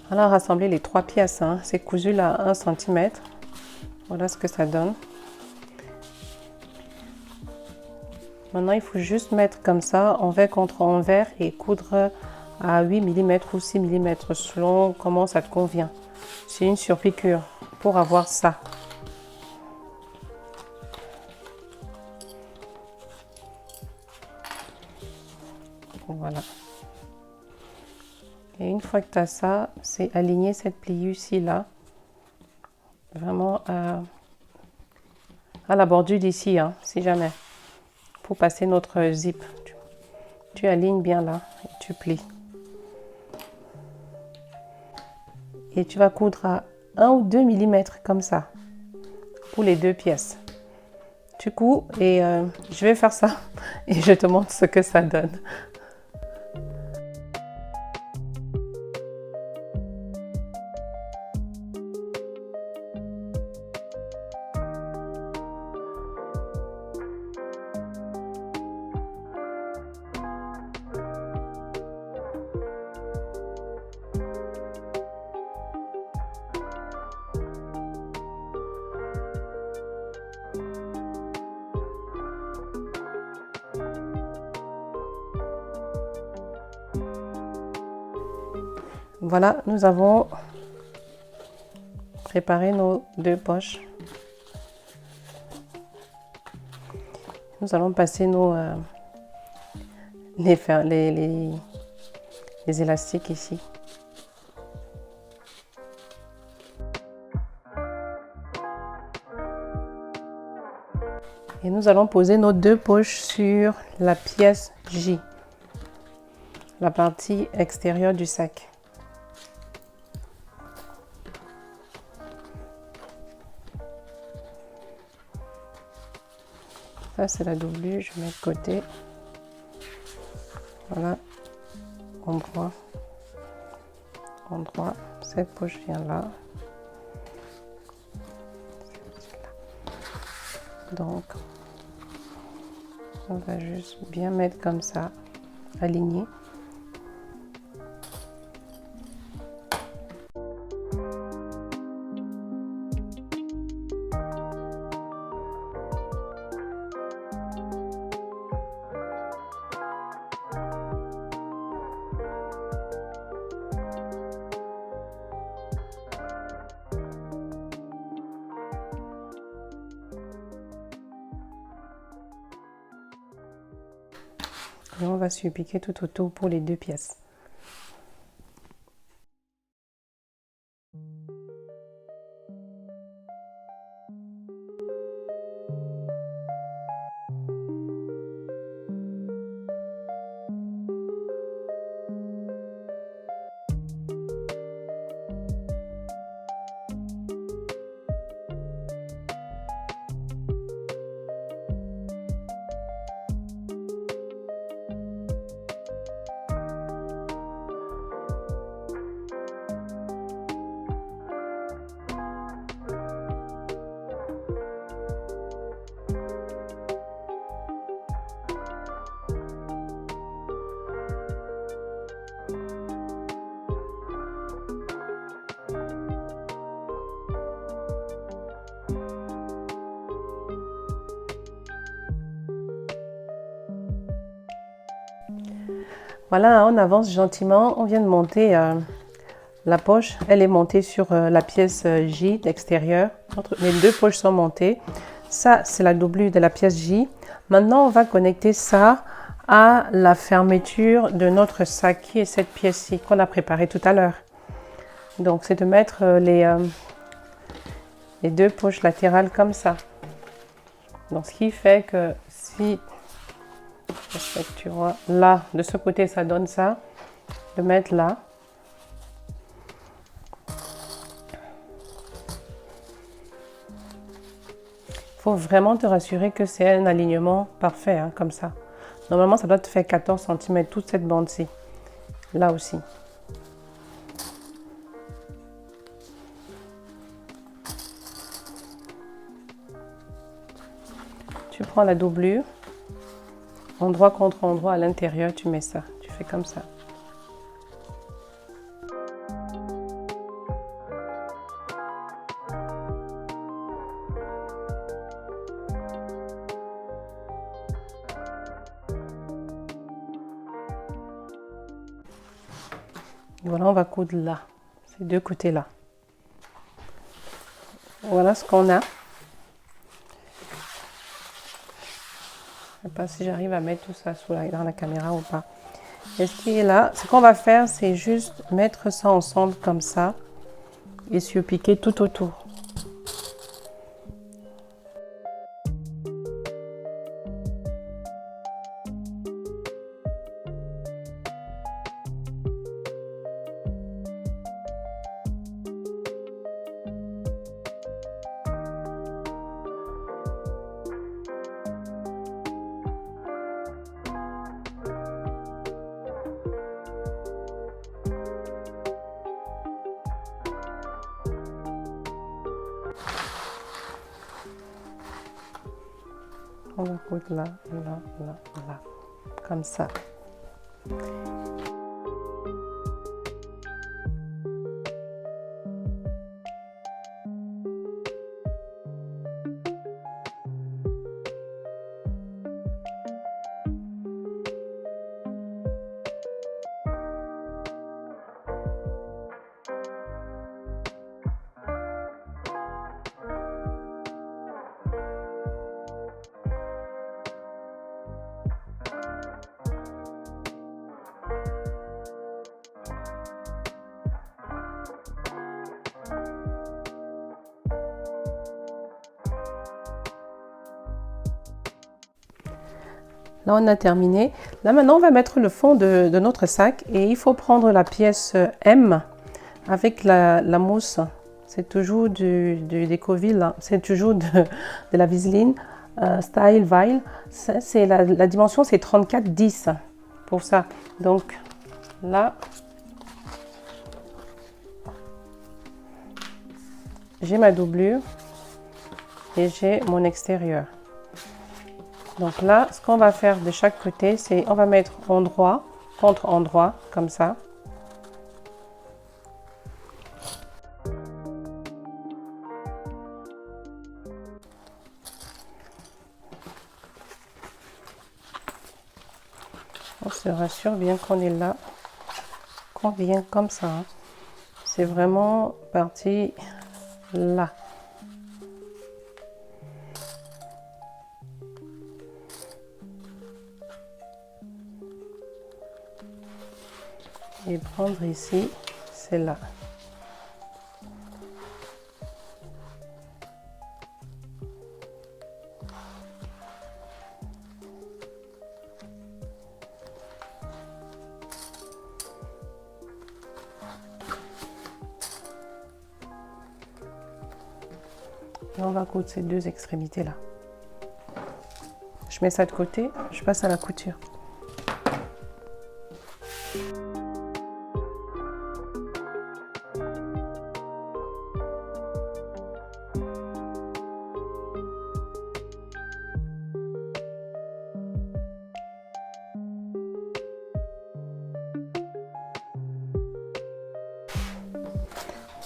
On a rassemblé les 3 pièces, hein. C'est cousu là à 1 cm. Voilà ce que ça donne. Maintenant, il faut juste mettre comme ça, envers contre envers, et coudre à 8 mm ou 6 mm selon comment ça te convient. C'est une surpiqûre pour avoir ça. Voilà. Et une fois que tu as ça, c'est aligner cette pliure-ci là, vraiment à la bordure d'ici, hein, si jamais, pour passer notre zip. Tu alignes bien là et tu plies. Et tu vas coudre à 1 ou 2 mm comme ça, pour les 2 pièces. Tu couds et je vais faire ça et je te montre ce que ça donne. Voilà, nous avons préparé nos 2 poches. Nous allons passer les élastiques ici. Et nous allons poser nos 2 poches sur la pièce J, la partie extérieure du sac. Ça, c'est la doublure, je mets de côté. Voilà, endroit, endroit. Cette poche vient là. Donc, on va juste bien mettre comme ça, aligné. Et on va surpiquer tout autour pour les 2 pièces. Voilà, on avance gentiment. On vient de monter la poche. Elle est montée sur la pièce J d'extérieur. Les 2 poches sont montées. Ça, c'est la doublure de la pièce J. Maintenant, on va connecter ça à la fermeture de notre sac, qui est cette pièce-ci qu'on a préparée tout à l'heure. Donc, c'est de mettre les 2 poches latérales comme ça. Donc, ce qui fait que si... tu vois, là, de ce côté, ça donne ça. De mettre là. Il faut vraiment te rassurer que c'est un alignement parfait, hein, comme ça. Normalement, ça doit te faire 14 cm, toute cette bande-ci. Là aussi. Tu prends la doublure. Endroit contre endroit à l'intérieur, tu mets ça. Tu fais comme ça. Voilà, on va coudre là. Ces 2 côtés-là. Voilà ce qu'on a. Je ne sais pas si j'arrive à mettre tout ça dans la caméra ou pas. Et ce qui est là, ce qu'on va faire, c'est juste mettre ça ensemble comme ça et surpiquer tout autour. On va coudre là, là, là, là, comme ça. Là, on a terminé. Là, maintenant, on va mettre le fond de notre sac et il faut prendre la pièce M avec la mousse. C'est toujours du Décoville, hein. C'est toujours de la Viseline. Style Vile. C'est la dimension, c'est 34-10 pour ça. Donc là, j'ai ma doublure et j'ai mon extérieur. Donc là, ce qu'on va faire de chaque côté, c'est on va mettre endroit contre endroit comme ça. On se rassure bien qu'on est là, qu'on vient comme ça. Hein. C'est vraiment parti là. Et prendre ici, c'est là. Et on va coudre ces deux extrémités là. Je mets ça de côté, je passe à la couture.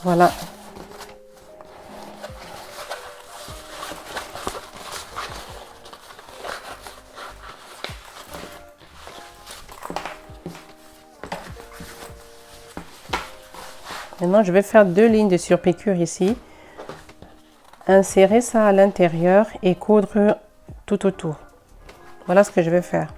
Voilà. Maintenant, je vais faire deux lignes de surpiqûre ici. Insérer ça à l'intérieur et coudre tout autour. Voilà ce que je vais faire.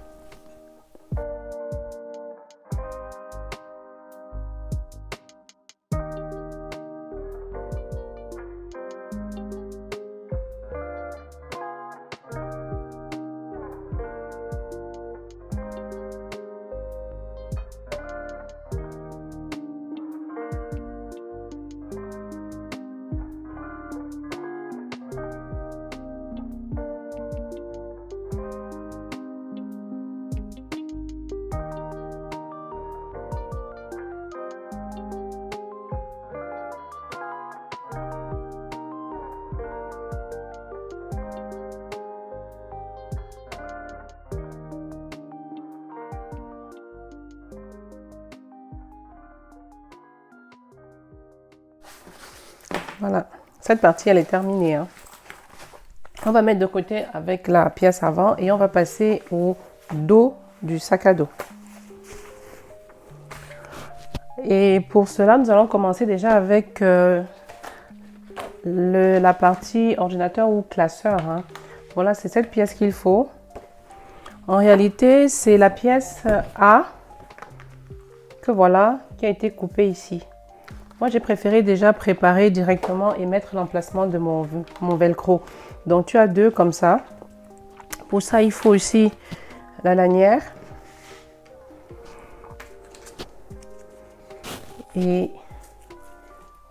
Voilà, cette partie elle est terminée. Hein. On va mettre de côté avec la pièce avant et on va passer au dos du sac à dos. Et pour cela, nous allons commencer déjà avec la partie ordinateur ou classeur. Hein. Voilà, c'est cette pièce qu'il faut. En réalité, c'est la pièce A que voilà, qui a été coupée ici. Moi, j'ai préféré déjà préparer directement et mettre l'emplacement de mon velcro. Donc, tu as deux comme ça. Pour ça, il faut aussi la lanière. Et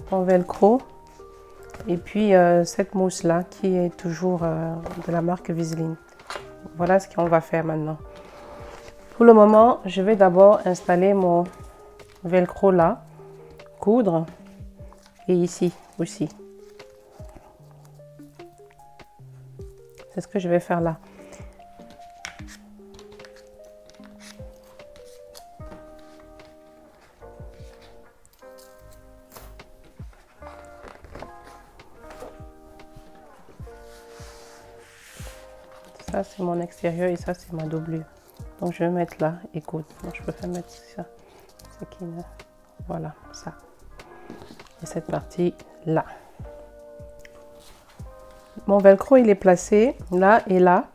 ton velcro. Et puis, cette mousse-là qui est toujours de la marque Viseline. Voilà ce qu'on va faire maintenant. Pour le moment, je vais d'abord installer mon velcro là. Coudre et ici aussi. C'est ce que je vais faire là. Ça c'est mon extérieur et ça c'est ma doublure. Donc je vais mettre là et coudre. Donc je préfère mettre ça. Voilà ça. Et cette partie là. Mon velcro il est placé là et là.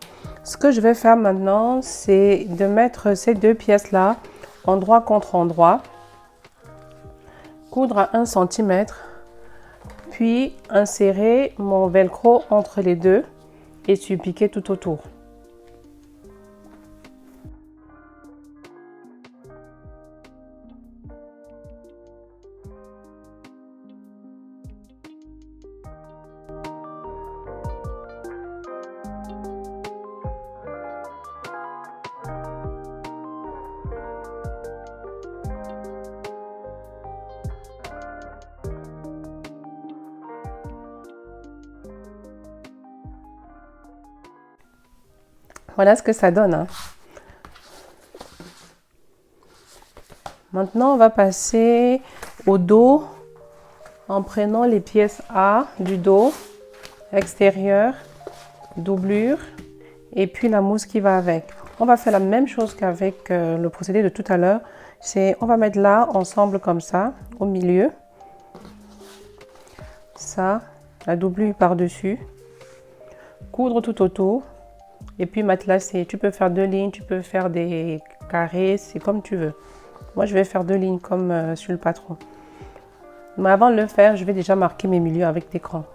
Ce que je vais faire maintenant, c'est de mettre ces deux pièces là endroit contre endroit, coudre à 1 cm, puis insérer mon velcro entre les deux et surpiquer tout autour. Voilà ce que ça donne, hein. Maintenant, on va passer au dos en prenant les pièces A du dos, extérieur, doublure et puis la mousse qui va avec. On va faire la même chose qu'avec le procédé de tout à l'heure. On va mettre là ensemble comme ça, au milieu. Ça, la doublure par-dessus. Coudre tout autour. Et puis matelassé. Tu peux faire 2 lignes, tu peux faire des carrés, c'est comme tu veux. Moi, je vais faire 2 lignes comme sur le patron. Mais avant de le faire, je vais déjà marquer mes milieux avec des crans.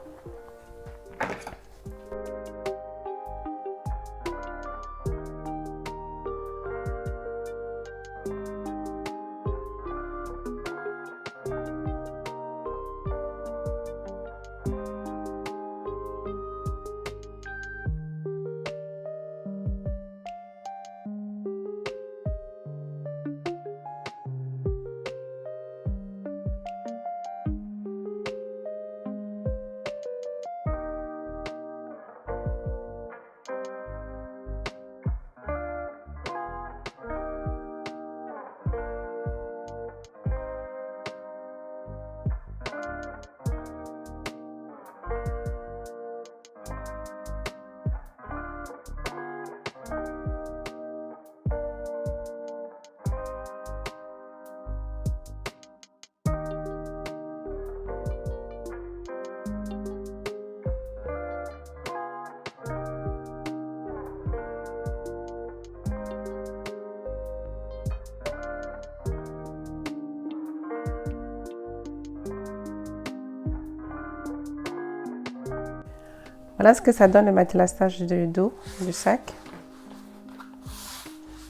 Voilà ce que ça donne le matelassage du dos du sac,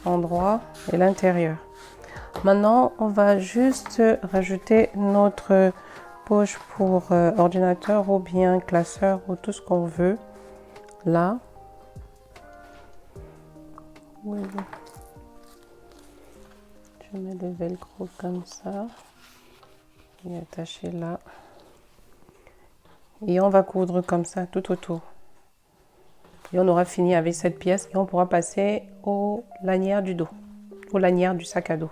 endroit et l'intérieur. Maintenant, on va juste rajouter notre poche pour ordinateur ou bien classeur ou tout ce qu'on veut là. Oui. Je mets le velcro comme ça et attacher là. Et on va coudre comme ça tout autour. Et on aura fini avec cette pièce et on pourra passer aux lanières du dos, aux lanières du sac à dos.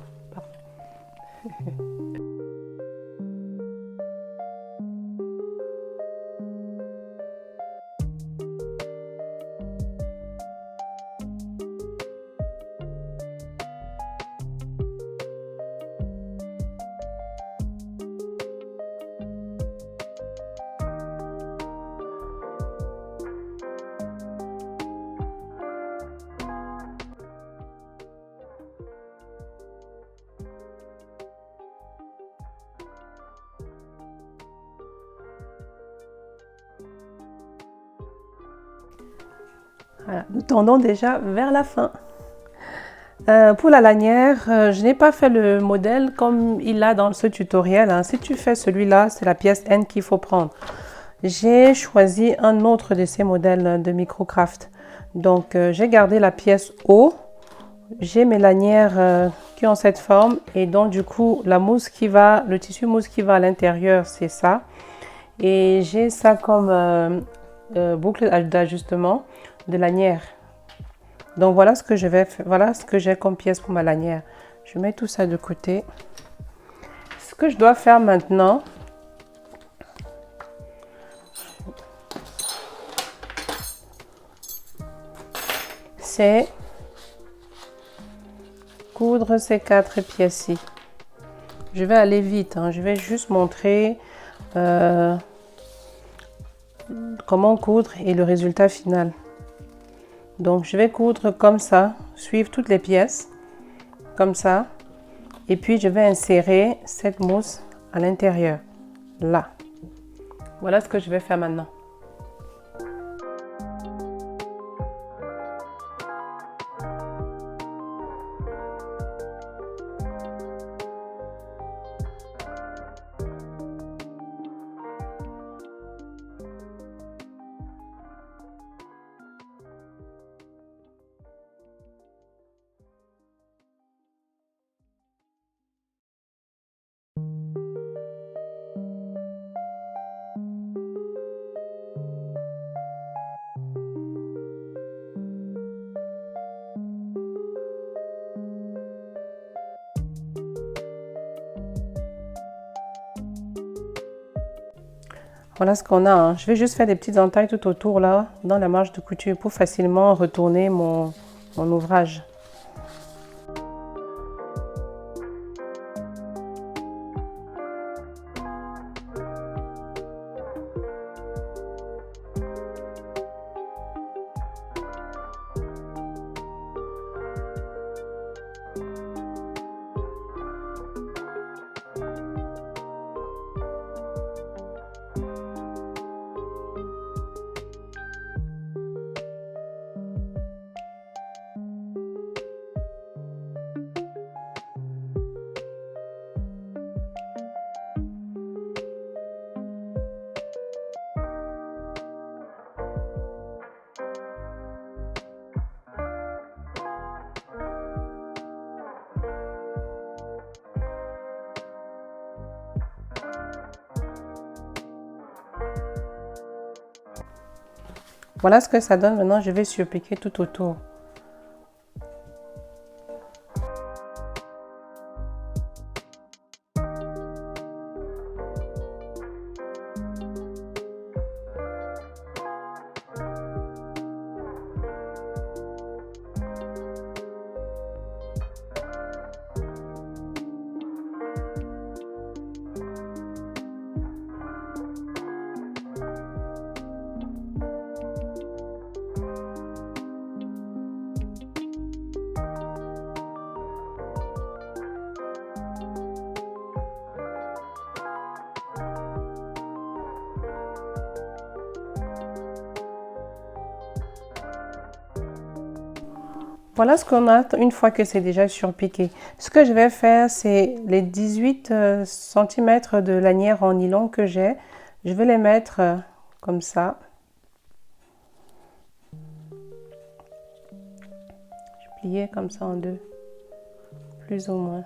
Voilà, nous tendons déjà vers la fin. Pour la lanière, je n'ai pas fait le modèle comme il a dans ce tutoriel, hein. Si tu fais celui-là, c'est la pièce N qu'il faut prendre. J'ai choisi un autre de ces modèles de Microcraft. Donc, j'ai gardé la pièce O. J'ai mes lanières qui ont cette forme et donc du coup, le tissu mousse qui va à l'intérieur, c'est ça. Et j'ai ça comme boucle d'ajustement de lanière. Donc voilà ce que je vais faire, voilà ce que j'ai comme pièce pour ma lanière. Je mets tout ça de côté. Ce que je dois faire maintenant, c'est coudre ces 4 pièces-ci. Je vais aller vite, hein. Je vais juste montrer comment coudre et le résultat final. Donc je vais coudre comme ça, suivre toutes les pièces, comme ça. Et puis je vais insérer cette mousse à l'intérieur, là. Voilà ce que je vais faire maintenant. Voilà ce qu'on a, hein. Je vais juste faire des petites entailles tout autour là, dans la marge de couture pour facilement retourner mon ouvrage. Voilà ce que ça donne. Maintenant, je vais surpiquer tout autour. Voilà ce qu'on a une fois que c'est déjà surpiqué. Ce que je vais faire, c'est les 18 cm de lanière en nylon que j'ai. Je vais les mettre comme ça. Je plier comme ça en deux, plus ou moins.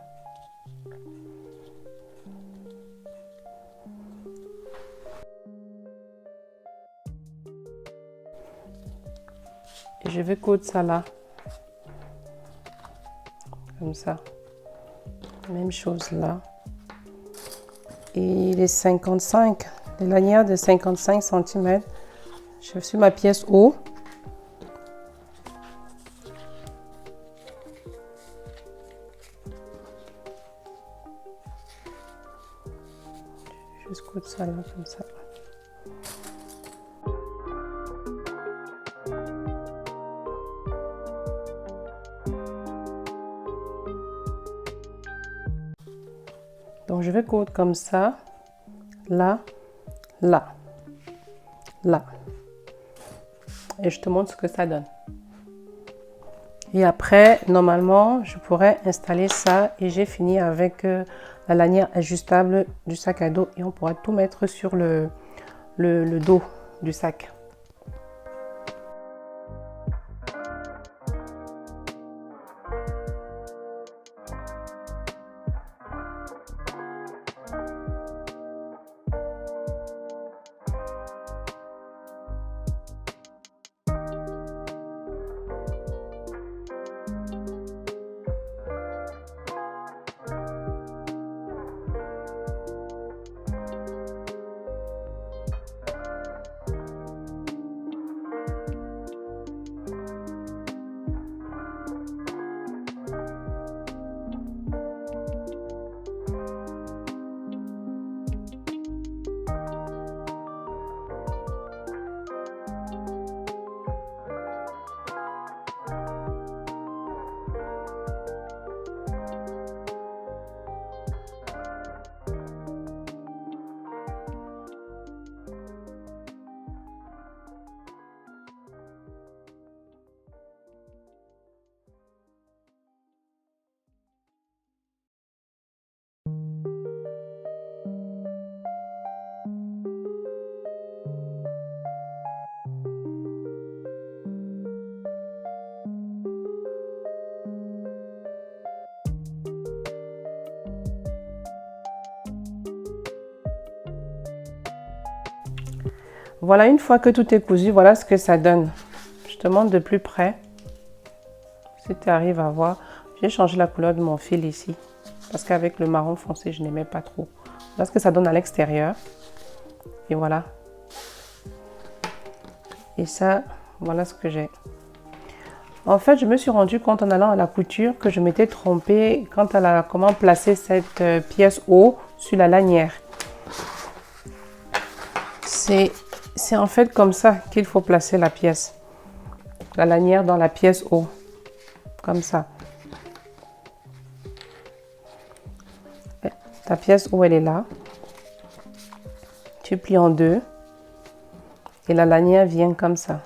Et je vais coudre ça là. Comme ça, même chose là, et les 55, les lanières de 55 cm, je suis ma pièce haut, je vais juste coudre ça là comme ça. Donc je vais coudre comme ça, là, là, là. Et je te montre ce que ça donne. Et après, normalement, je pourrais installer ça et j'ai fini avec la lanière ajustable du sac à dos et on pourra tout mettre sur le dos du sac. Voilà, une fois que tout est cousu, voilà ce que ça donne. Je te montre de plus près. Si tu arrives à voir, j'ai changé la couleur de mon fil ici. Parce qu'avec le marron foncé, je n'aimais pas trop. Voilà ce que ça donne à l'extérieur. Et voilà Et ça, voilà ce que j'ai. En fait, je me suis rendu compte en allant à la couture que je m'étais trompée quant à comment placer cette pièce haut sur la lanière. C'est en fait comme ça qu'il faut placer la pièce. La lanière dans la pièce haut. Comme ça. Ta pièce où elle est là. Tu plies en deux. Et la lanière vient comme ça.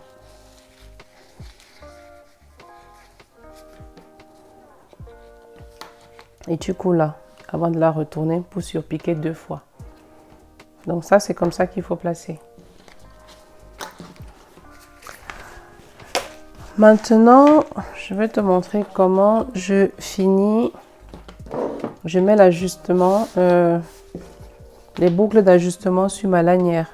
Et tu couds là, avant de la retourner pour surpiquer 2 fois. Donc ça, c'est comme ça qu'il faut placer. Maintenant, je vais te montrer comment je finis. Je mets l'ajustement, les boucles d'ajustement sur ma lanière.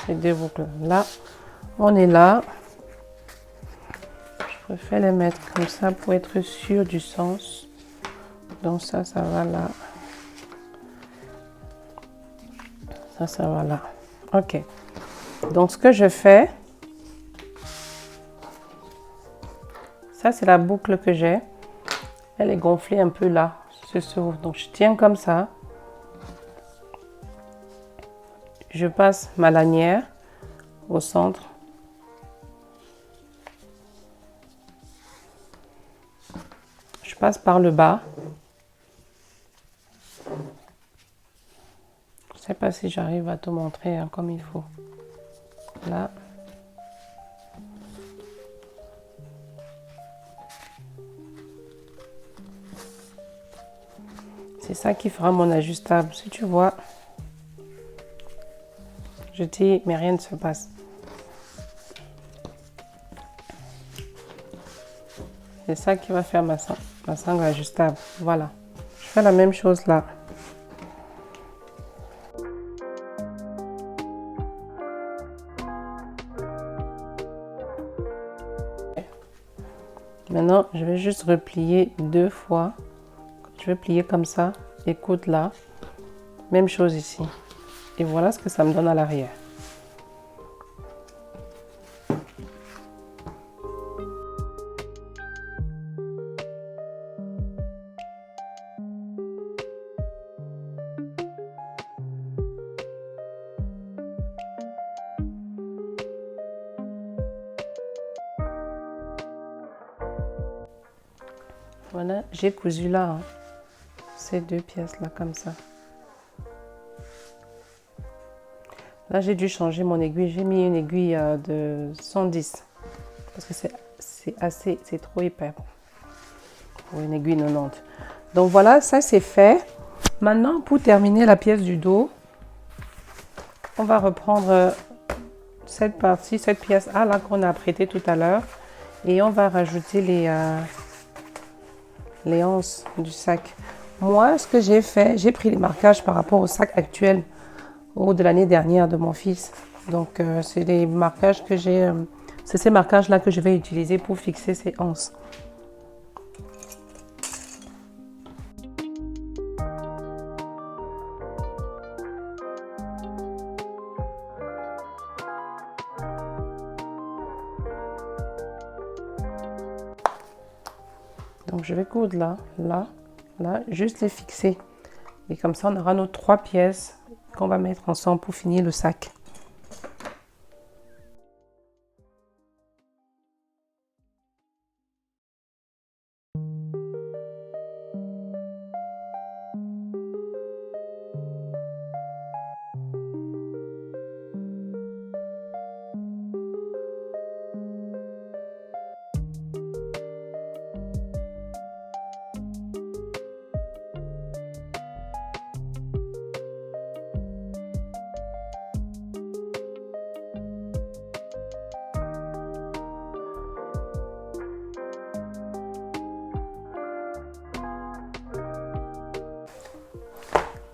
Ces 2 boucles là, on est là. Je préfère les mettre comme ça pour être sûr du sens. Donc ça va là. Ça va là. Ok. Donc ce que je fais, ça c'est la boucle que j'ai. Elle est gonflée un peu là. Donc je tiens comme ça. Je passe ma lanière au centre. Je passe par le bas. Je ne sais pas si j'arrive à te montrer comme il faut. Là. C'est ça qui fera mon ajustable. Si tu vois, je dis, mais rien ne se passe. C'est ça qui va faire ma sangle ajustable. Voilà. Je fais la même chose là. Maintenant, je vais juste replier 2 fois. Je vais plier comme ça. Écoute là. Même chose ici. Et voilà ce que ça me donne à l'arrière. Voilà, j'ai cousu là, ces 2 pièces là comme ça. Là, j'ai dû changer mon aiguille. J'ai mis une aiguille de 110 parce que c'est trop épais pour une aiguille 90. Donc voilà, ça c'est fait. Maintenant, pour terminer la pièce du dos, on va reprendre cette partie, cette pièce A là qu'on a apprêtée tout à l'heure, et on va rajouter les anses du sac. Moi, ce que j'ai fait, j'ai pris les marquages par rapport au sac actuel ou de l'année dernière de mon fils. Donc, c'est les marquages que j'ai. C'est ces marquages-là que je vais utiliser pour fixer ces anses. Donc, je vais coudre là, là, là, juste les fixer. Et comme ça, on aura nos 3 pièces qu'on va mettre ensemble pour finir le sac.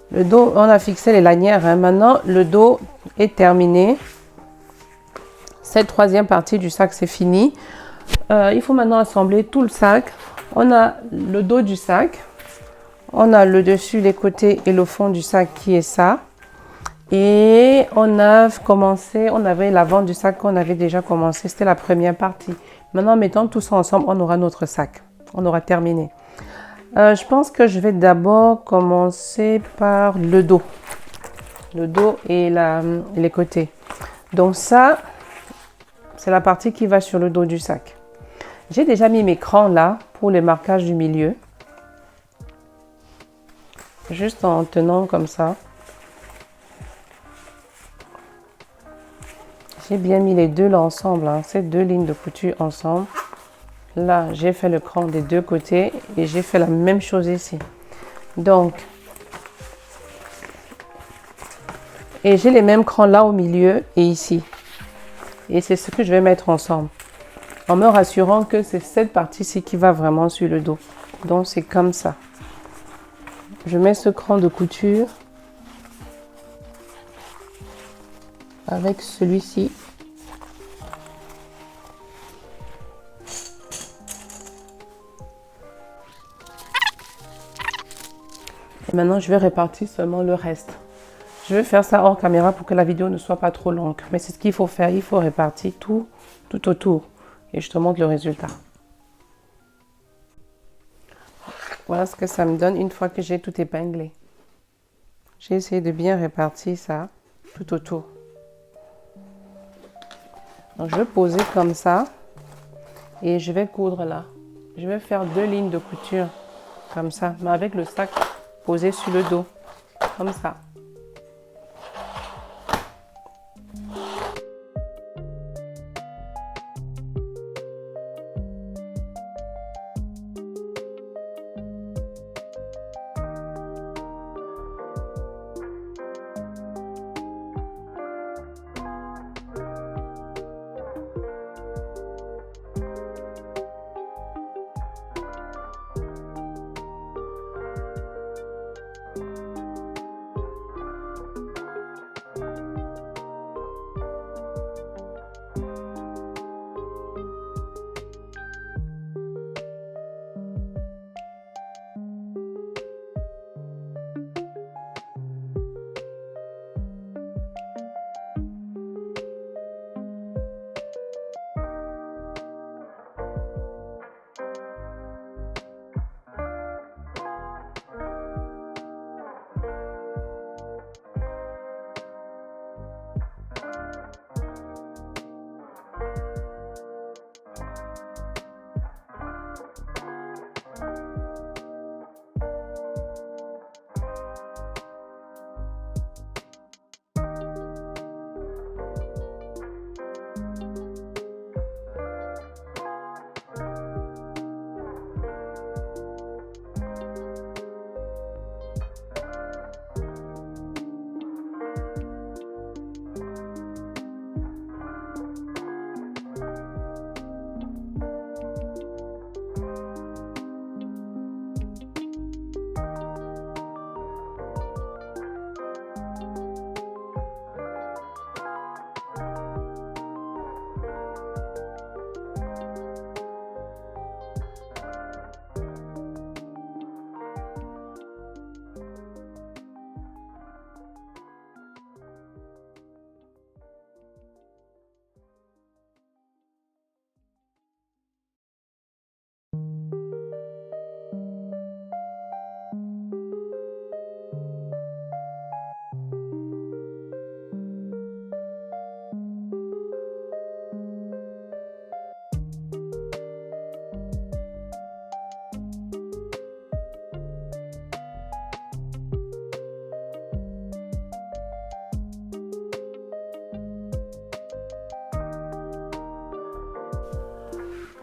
Le dos, on a fixé les lanières. Hein. Maintenant, le dos est terminé. Cette 3e partie du sac, c'est fini. Il faut maintenant assembler tout le sac. On a le dos du sac. On a le dessus, les côtés et le fond du sac qui est ça. Et on a commencé, on avait la vente du sac qu'on avait déjà commencé, c'était la première partie. Maintenant, en mettant tout ça ensemble, on aura notre sac. On aura terminé. Je pense que je vais d'abord commencer par le dos. Le dos et les côtés. Donc ça, c'est la partie qui va sur le dos du sac. J'ai déjà mis mes crans là pour les marquages du milieu. Juste en tenant comme ça. J'ai bien mis les deux là ensemble, hein, ces deux lignes de couture ensemble. Là, j'ai fait le cran des deux côtés et j'ai fait la même chose ici. Donc, et j'ai les mêmes crans là au milieu et ici. Et c'est ce que je vais mettre ensemble. En me rassurant que c'est cette partie-ci qui va vraiment sur le dos. Donc, c'est comme ça. Je mets ce cran de couture avec celui-ci. Et maintenant, je vais répartir seulement le reste. Je vais faire ça hors caméra pour que la vidéo ne soit pas trop longue. Mais c'est ce qu'il faut faire. Il faut répartir tout autour. Et je te montre le résultat. Voilà ce que ça me donne une fois que j'ai tout épinglé. J'ai essayé de bien répartir ça tout autour. Donc, je vais poser comme ça. Et je vais coudre là. Je vais faire 2 lignes de couture. Comme ça. Mais avec le sac posé sur le dos. Comme ça.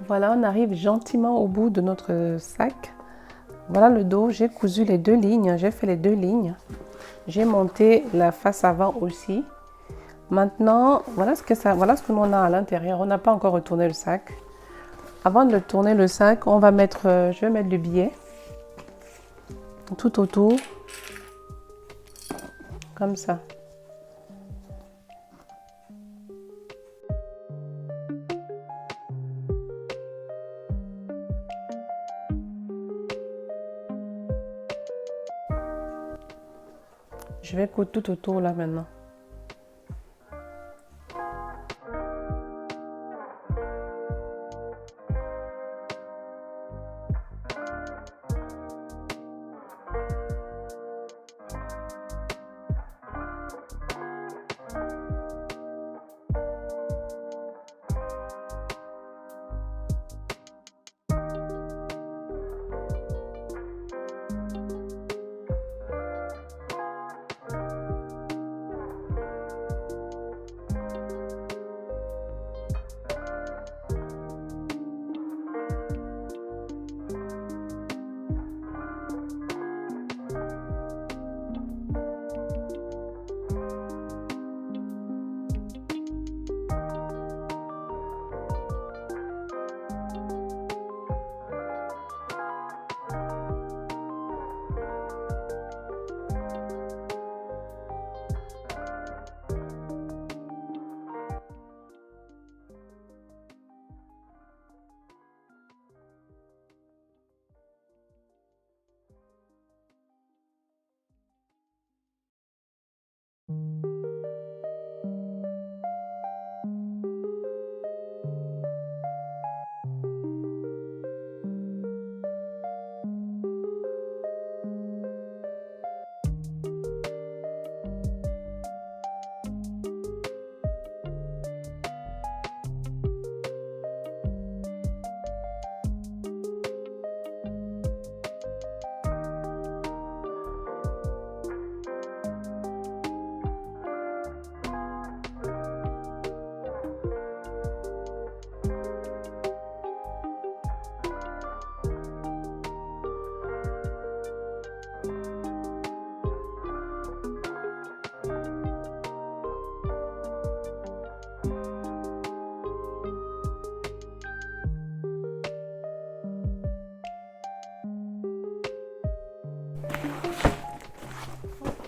Voilà, on arrive gentiment au bout de notre sac. Voilà le dos, j'ai cousu les 2 lignes, j'ai fait les 2 lignes. J'ai monté la face avant aussi. Maintenant, voilà ce que l'on a à l'intérieur. On n'a pas encore retourné le sac. Avant de tourner le sac, on va mettre, je vais mettre le billet tout autour, comme ça. Je vais coudre tout autour là maintenant.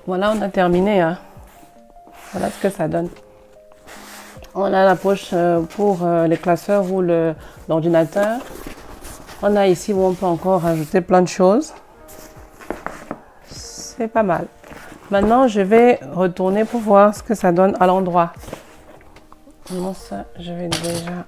Voilà, on a terminé. Hein. Voilà ce que ça donne. On a la poche pour les classeurs ou l'ordinateur. On a ici où on peut encore rajouter plein de choses. C'est pas mal. Maintenant, je vais retourner pour voir ce que ça donne à l'endroit. Comment ça, je vais déjà...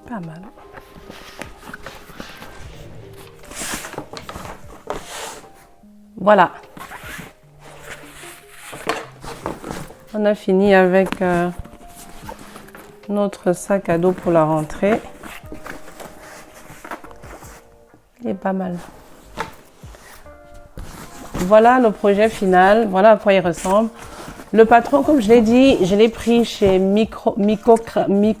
Pas mal. Voilà. On a fini avec notre sac à dos pour la rentrée. Il est pas mal. Voilà le projet final. Voilà à quoi il ressemble. Le patron, comme je l'ai dit, je l'ai pris chez Micocraft.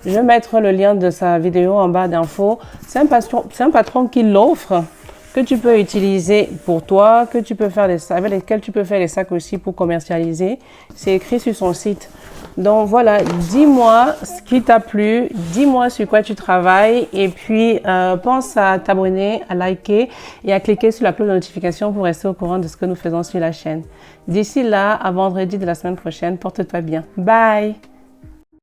Je vais mettre le lien de sa vidéo en barre d'infos. C'est un patron qui l'offre, que tu peux utiliser pour toi, que tu peux faire des sacs, avec lesquels tu peux faire des sacs aussi pour commercialiser. C'est écrit sur son site. Donc voilà, dis-moi ce qui t'a plu, dis-moi sur quoi tu travailles et puis pense à t'abonner, à liker et à cliquer sur la cloche de notification pour rester au courant de ce que nous faisons sur la chaîne. D'ici là, à vendredi de la semaine prochaine, porte-toi bien. Bye!